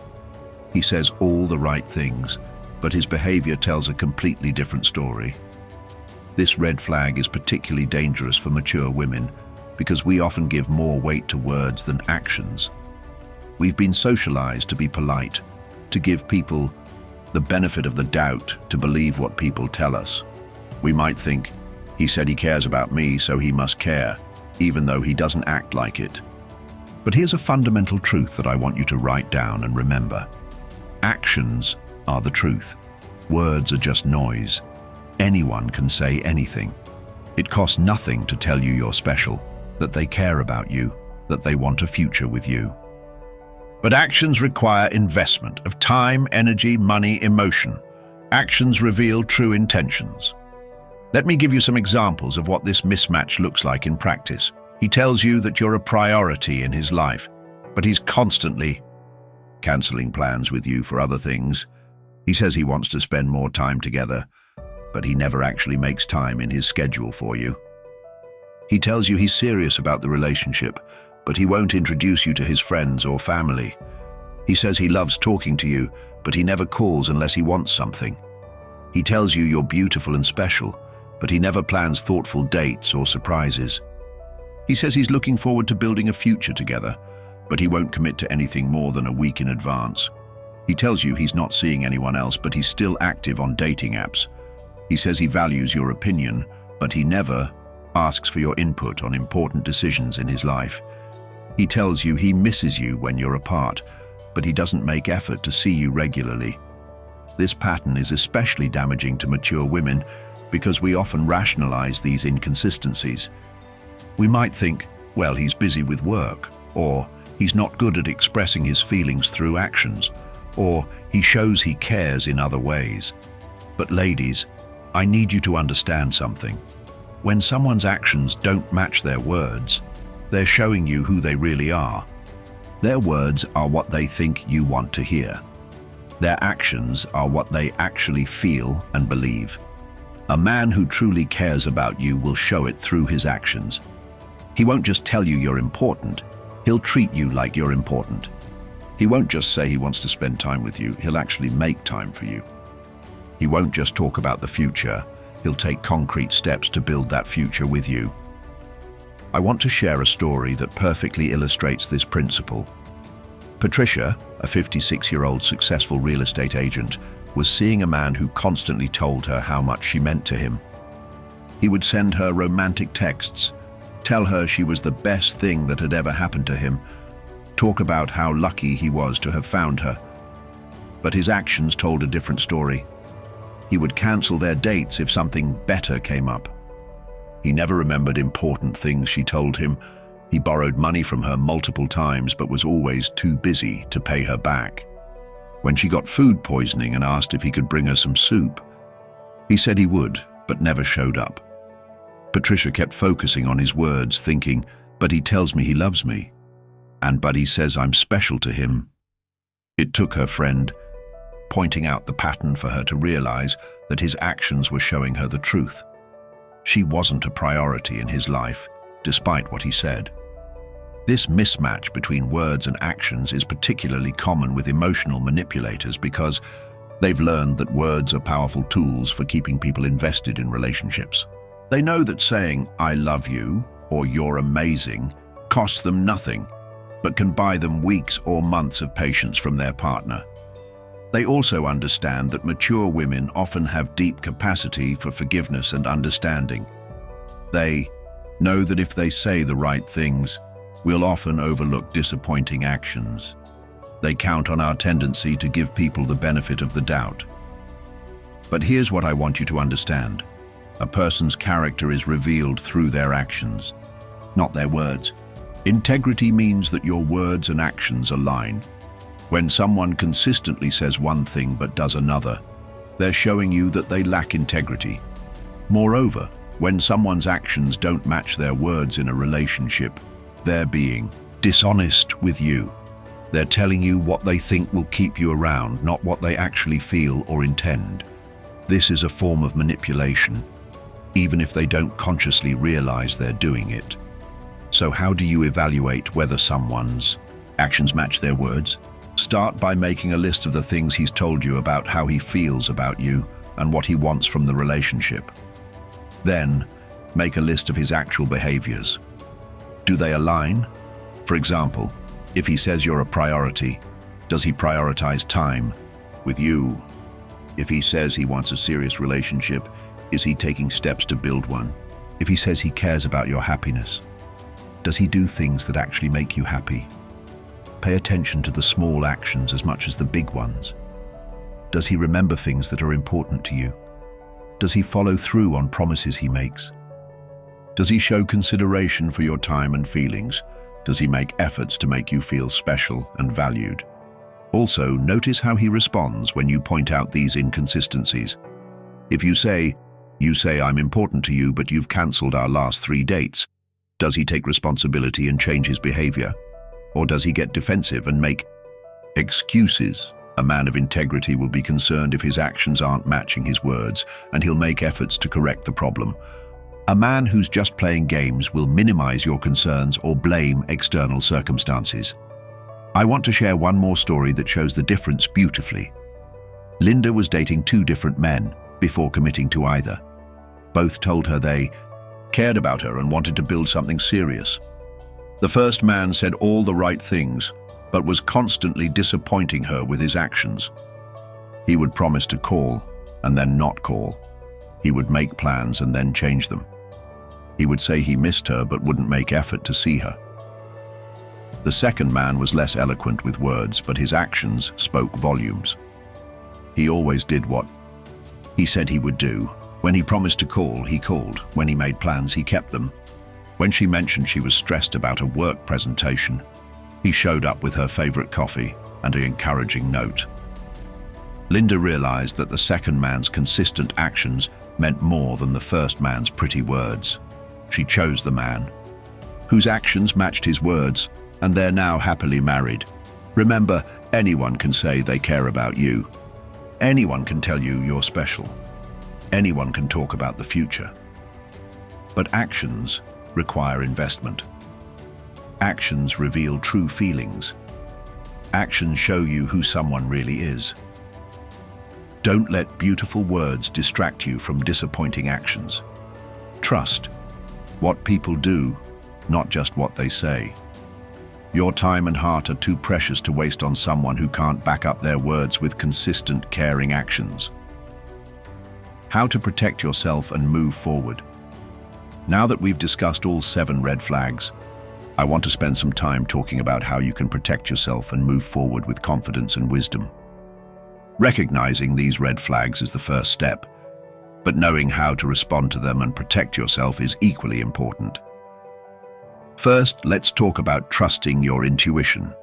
Speaker 1: He says all the right things, but his behavior tells a completely different story. This red flag is particularly dangerous for mature women because we often give more weight to words than actions. We've been socialized to be polite, to give people the benefit of the doubt, to believe what people tell us. We might think, he said he cares about me, so he must care, even though he doesn't act like it. But here's a fundamental truth that I want you to write down and remember. Actions are the truth. Words are just noise. Anyone can say anything. It costs nothing to tell you you're special, that they care about you, that they want a future with you. But actions require investment of time, energy, money, emotion. Actions reveal true intentions. Let me give you some examples of what this mismatch looks like in practice. He tells you that you're a priority in his life, but he's constantly canceling plans with you for other things. He says he wants to spend more time together, but he never actually makes time in his schedule for you. He tells you he's serious about the relationship, but he won't introduce you to his friends or family. He says he loves talking to you, but he never calls unless he wants something. He tells you you're beautiful and special, but he never plans thoughtful dates or surprises. He says he's looking forward to building a future together, but he won't commit to anything more than a week in advance. He tells you he's not seeing anyone else, but he's still active on dating apps. He says he values your opinion, but he never asks for your input on important decisions in his life. He tells you he misses you when you're apart, but he doesn't make effort to see you regularly. This pattern is especially damaging to mature women because we often rationalize these inconsistencies. We might think, well, he's busy with work, or he's not good at expressing his feelings through actions, or he shows he cares in other ways. But ladies, I need you to understand something. When someone's actions don't match their words, they're showing you who they really are. Their words are what they think you want to hear. Their actions are what they actually feel and believe. A man who truly cares about you will show it through his actions. He won't just tell you you're important, he'll treat you like you're important. He won't just say he wants to spend time with you, he'll actually make time for you. He won't just talk about the future, he'll take concrete steps to build that future with you. I want to share a story that perfectly illustrates this principle. Patricia, a 56-year-old successful real estate agent, was seeing a man who constantly told her how much she meant to him. He would send her romantic texts, tell her she was the best thing that had ever happened to him, talk about how lucky he was to have found her. But his actions told a different story. He would cancel their dates if something better came up. He never remembered important things she told him. He borrowed money from her multiple times but was always too busy to pay her back. When she got food poisoning and asked if he could bring her some soup, he said he would, but never showed up. Patricia kept focusing on his words, thinking, but he tells me he loves me. And but he says I'm special to him. It took her friend pointing out the pattern for her to realize that his actions were showing her the truth. She wasn't a priority in his life, despite what he said. This mismatch between words and actions is particularly common with emotional manipulators because they've learned that words are powerful tools for keeping people invested in relationships. They know that saying, "I love you," or "you're amazing," costs them nothing, but can buy them weeks or months of patience from their partner. They also understand that mature women often have deep capacity for forgiveness and understanding. They know that if they say the right things, we'll often overlook disappointing actions. They count on our tendency to give people the benefit of the doubt. But here's what I want you to understand. A person's character is revealed through their actions, not their words. Integrity means that your words and actions align. When someone consistently says one thing but does another, they're showing you that they lack integrity. Moreover, when someone's actions don't match their words in a relationship, they're being dishonest with you. They're telling you what they think will keep you around, not what they actually feel or intend. This is a form of manipulation, even if they don't consciously realize they're doing it. So how do you evaluate whether someone's actions match their words? Start by making a list of the things he's told you about how he feels about you and what he wants from the relationship. Then, make a list of his actual behaviors. Do they align? For example, if he says you're a priority, does he prioritize time with you? If he says he wants a serious relationship, is he taking steps to build one? If he says he cares about your happiness, does he do things that actually make you happy? Pay attention to the small actions as much as the big ones. Does he remember things that are important to you? Does he follow through on promises he makes? Does he show consideration for your time and feelings? Does he make efforts to make you feel special and valued? Also, notice how he responds when you point out these inconsistencies. If you say, "I'm important to you, but you've cancelled our last 3 dates," does he take responsibility and change his behavior? Or does he get defensive and make excuses? A man of integrity will be concerned if his actions aren't matching his words, and he'll make efforts to correct the problem. A man who's just playing games will minimize your concerns or blame external circumstances. I want to share one more story that shows the difference beautifully. Linda was dating 2 different men before committing to either. Both told her they cared about her and wanted to build something serious. The first man said all the right things, but was constantly disappointing her with his actions. He would promise to call and then not call. He would make plans and then change them. He would say he missed her but wouldn't make effort to see her. The second man was less eloquent with words, but his actions spoke volumes. He always did what he said he would do. When he promised to call, he called. When he made plans, he kept them. When she mentioned she was stressed about a work presentation, he showed up with her favorite coffee and an encouraging note. Linda realized that the second man's consistent actions meant more than the first man's pretty words. She chose the man whose actions matched his words, and they're now happily married. Remember, anyone can say they care about you. Anyone can tell you you're special. Anyone can talk about the future. But actions require investment. Actions reveal true feelings. Actions show you who someone really is. Don't let beautiful words distract you from disappointing actions. Trust what people do, not just what they say. Your time and heart are too precious to waste on someone who can't back up their words with consistent, caring actions. How to protect yourself and move forward. Now that we've discussed all 7 red flags, I want to spend some time talking about how you can protect yourself and move forward with confidence and wisdom. Recognizing these red flags is the first step, but knowing how to respond to them and protect yourself is equally important. First, let's talk about trusting your intuition.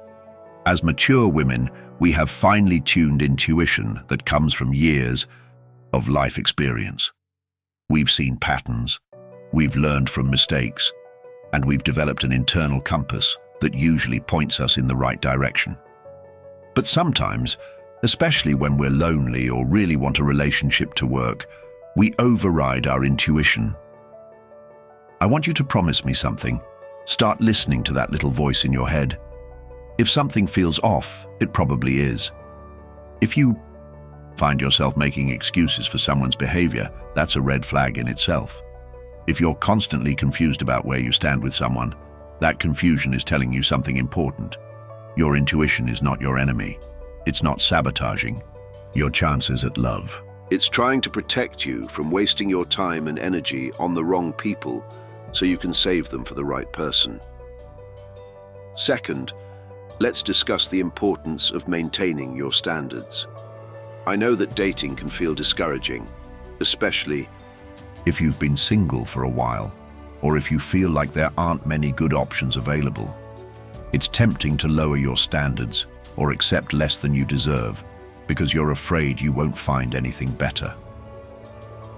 Speaker 1: As mature women, we have finely tuned intuition that comes from years of life experience. We've seen patterns, we've learned from mistakes, and we've developed an internal compass that usually points us in the right direction. But sometimes, especially when we're lonely or really want a relationship to work, we override our intuition. I want you to promise me something. Start listening to that little voice in your head. If something feels off, it probably is. If you find yourself making excuses for someone's behavior, that's a red flag in itself. If you're constantly confused about where you stand with someone, that confusion is telling you something important. Your intuition is not your enemy. It's not sabotaging your chances at love. It's trying to protect you from wasting your time and energy on the wrong people so you can save them for the right person. Second, let's discuss the importance of maintaining your standards. I know that dating can feel discouraging, especially if you've been single for a while, or if you feel like there aren't many good options available. It's tempting to lower your standards or accept less than you deserve because you're afraid you won't find anything better.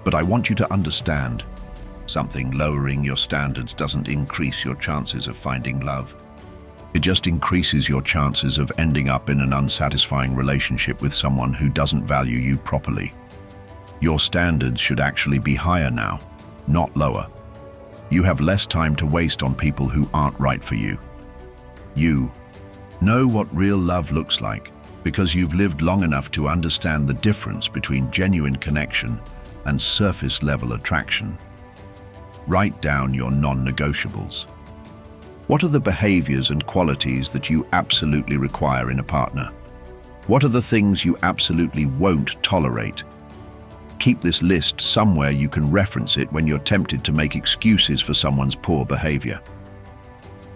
Speaker 1: But I want you to understand something. Lowering your standards doesn't increase your chances of finding love. It just increases your chances of ending up in an unsatisfying relationship with someone who doesn't value you properly. Your standards should actually be higher now, not lower. You have less time to waste on people who aren't right for you. You know what real love looks like because you've lived long enough to understand the difference between genuine connection and surface-level attraction. Write down your non-negotiables. What are the behaviors and qualities that you absolutely require in a partner? What are the things you absolutely won't tolerate? Keep this list somewhere you can reference it when you're tempted to make excuses for someone's poor behavior.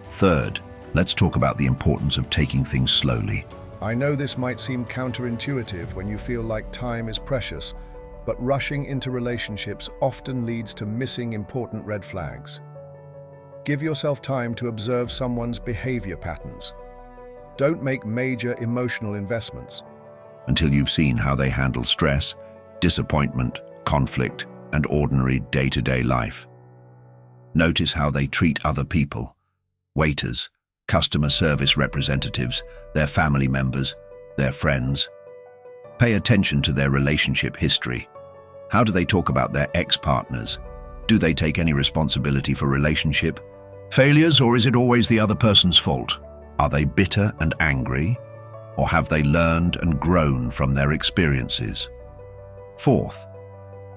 Speaker 1: Third, let's talk about the importance of taking things slowly.
Speaker 2: I know this might seem counterintuitive when you feel like time is precious, but rushing into relationships often leads to missing important red flags. Give yourself time to observe someone's behavior patterns. Don't make major emotional investments
Speaker 1: until you've seen how they handle stress, disappointment, conflict, and ordinary day-to-day life. Notice how they treat other people, waiters, customer service representatives, their family members, their friends. Pay attention to their relationship history. How do they talk about their ex-partners? Do they take any responsibility for relationship failures, or is it always the other person's fault? Are they bitter and angry, or have they learned and grown from their experiences? Fourth,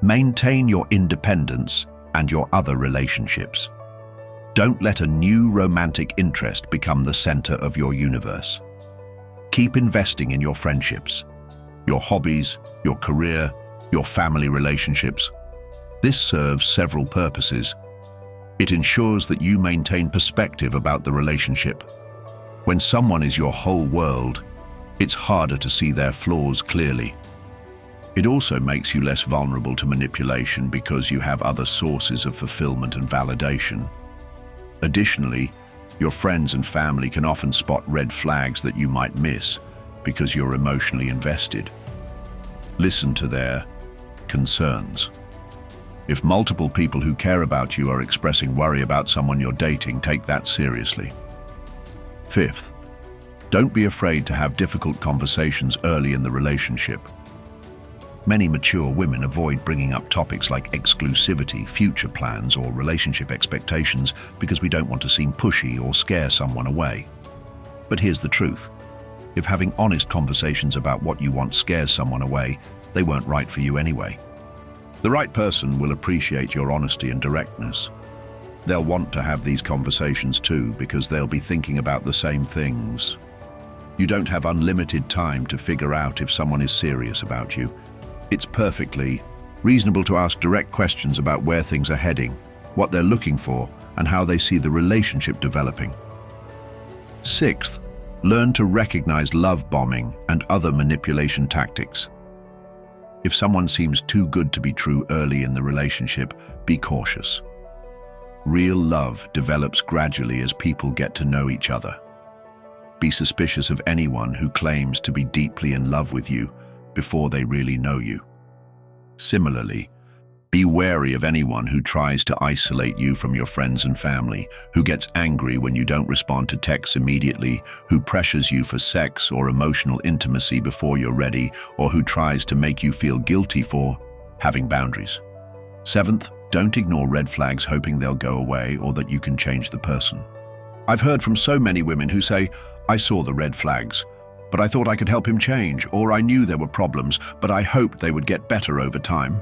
Speaker 1: maintain your independence and your other relationships. Don't let a new romantic interest become the center of your universe. Keep investing in your friendships, your hobbies, your career, your family relationships. This serves several purposes. It ensures that you maintain perspective about the relationship. When someone is your whole world, it's harder to see their flaws clearly. It also makes you less vulnerable to manipulation because you have other sources of fulfillment and validation. Additionally, your friends and family can often spot red flags that you might miss because you're emotionally invested. Listen to their concerns. If multiple people who care about you are expressing worry about someone you're dating, take that seriously. Fifth, don't be afraid to have difficult conversations early in the relationship. Many mature women avoid bringing up topics like exclusivity, future plans, or relationship expectations because we don't want to seem pushy or scare someone away. But here's the truth. If having honest conversations about what you want scares someone away, they weren't right for you anyway. The right person will appreciate your honesty and directness. They'll want to have these conversations too because they'll be thinking about the same things. You don't have unlimited time to figure out if someone is serious about you. It's perfectly reasonable to ask direct questions about where things are heading, what they're looking for, and how they see the relationship developing. Sixth, learn to recognize love bombing and other manipulation tactics. If someone seems too good to be true early in the relationship, be cautious. Real love develops gradually as people get to know each other. Be suspicious of anyone who claims to be deeply in love with you before they really know you. Similarly, be wary of anyone who tries to isolate you from your friends and family, who gets angry when you don't respond to texts immediately, who pressures you for sex or emotional intimacy before you're ready, or who tries to make you feel guilty for having boundaries. Seventh, don't ignore red flags hoping they'll go away or that you can change the person. I've heard from so many women who say, "I saw the red flags, but I thought I could help him change," or "I knew there were problems, but I hoped they would get better over time."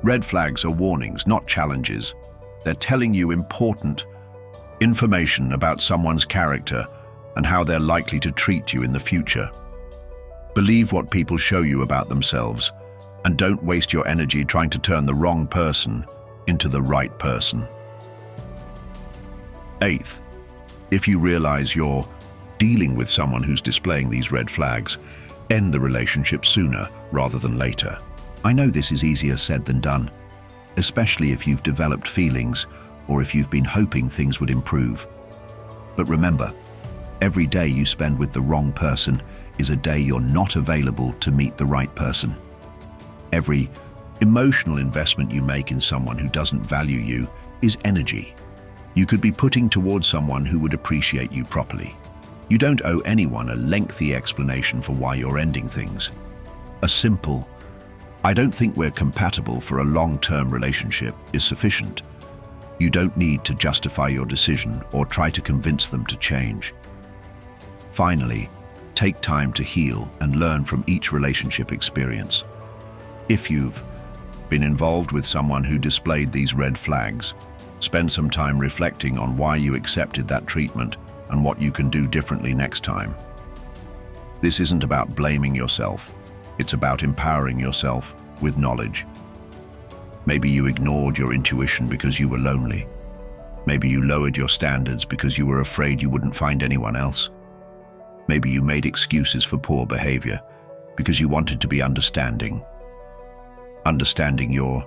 Speaker 1: Red flags are warnings, not challenges. They're telling you important information about someone's character and how they're likely to treat you in the future. Believe what people show you about themselves, and don't waste your energy trying to turn the wrong person into the right person. Eighth, if you realize you're dealing with someone who's displaying these red flags, end the relationship sooner rather than later. I know this is easier said than done, especially if you've developed feelings or if you've been hoping things would improve. But remember, every day you spend with the wrong person is a day you're not available to meet the right person. Every emotional investment you make in someone who doesn't value you is energy you could be putting towards someone who would appreciate you properly. You don't owe anyone a lengthy explanation for why you're ending things. A simple, "I don't think we're compatible for a long-term relationship," is sufficient. You don't need to justify your decision or try to convince them to change. Finally, take time to heal and learn from each relationship experience. If you've been involved with someone who displayed these red flags, spend some time reflecting on why you accepted that treatment and what you can do differently next time. This isn't about blaming yourself. It's about empowering yourself with knowledge. Maybe you ignored your intuition because you were lonely. Maybe you lowered your standards because you were afraid you wouldn't find anyone else. Maybe you made excuses for poor behavior because you wanted to be understanding. Understanding your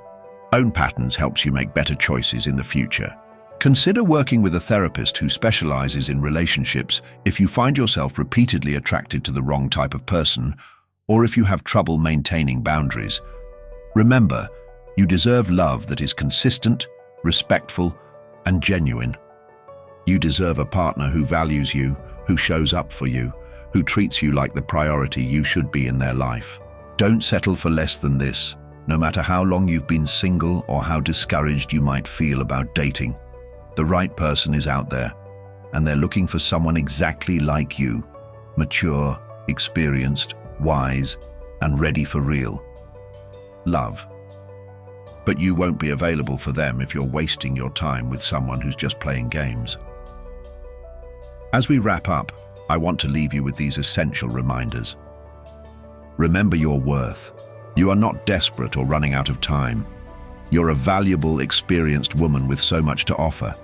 Speaker 1: own patterns helps you make better choices in the future. Consider working with a therapist who specializes in relationships if you find yourself repeatedly attracted to the wrong type of person, or if you have trouble maintaining boundaries. Remember, you deserve love that is consistent, respectful, and genuine. You deserve a partner who values you, who shows up for you, who treats you like the priority you should be in their life. Don't settle for less than this, no matter how long you've been single or how discouraged you might feel about dating. The right person is out there, and they're looking for someone exactly like you, mature, experienced, wise, and ready for real love. But you won't be available for them if you're wasting your time with someone who's just playing games. As we wrap up, I want to leave you with these essential reminders. Remember your worth. You are not desperate or running out of time. You're a valuable, experienced woman with so much to offer.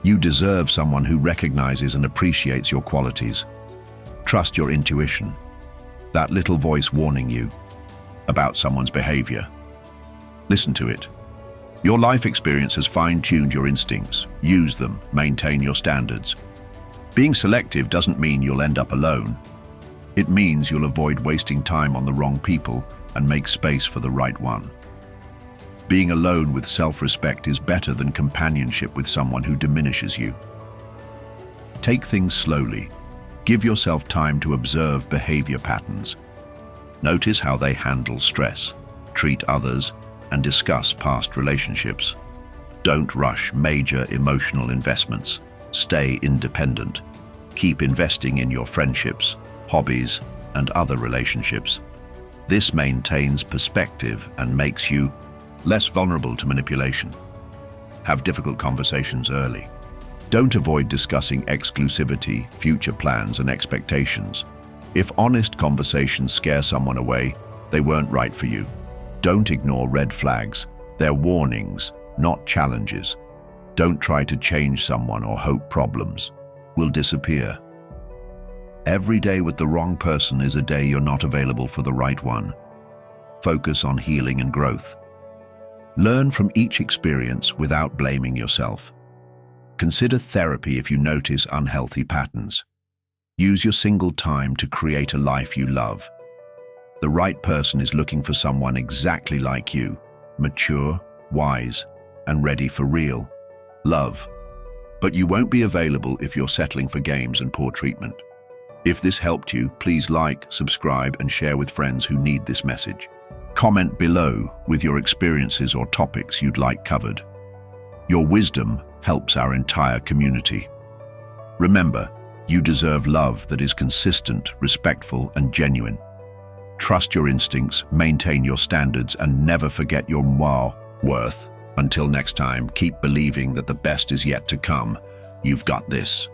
Speaker 1: You deserve someone who recognizes and appreciates your qualities. Trust your intuition, that little voice warning you about someone's behavior. Listen to it. Your life experience has fine-tuned your instincts. Use them, maintain your standards. Being selective doesn't mean you'll end up alone. It means you'll avoid wasting time on the wrong people and make space for the right one. Being alone with self-respect is better than companionship with someone who diminishes you. Take things slowly. Give yourself time to observe behavior patterns. Notice how they handle stress, treat others, and discuss past relationships. Don't rush major emotional investments. Stay independent. Keep investing in your friendships, hobbies, and other relationships. This maintains perspective and makes you less vulnerable to manipulation. Have difficult conversations early. Don't avoid discussing exclusivity, future plans, and expectations. If honest conversations scare someone away, they weren't right for you. Don't ignore red flags. They're warnings, not challenges. Don't try to change someone or hope problems will disappear. Every day with the wrong person is a day you're not available for the right one. Focus on healing and growth. Learn from each experience without blaming yourself. Consider therapy if you notice unhealthy patterns. Use your single time to create a life you love. The right person is looking for someone exactly like you, mature, wise, and ready for real love. But you won't be available if you're settling for games and poor treatment. If this helped you, please like, subscribe, and share with friends who need this message. Comment below with your experiences or topics you'd like covered. Your wisdom helps our entire community. Remember, you deserve love that is consistent, respectful, and genuine. Trust your instincts, maintain your standards, and never forget your worth. Until next time, keep believing that the best is yet to come. You've got this.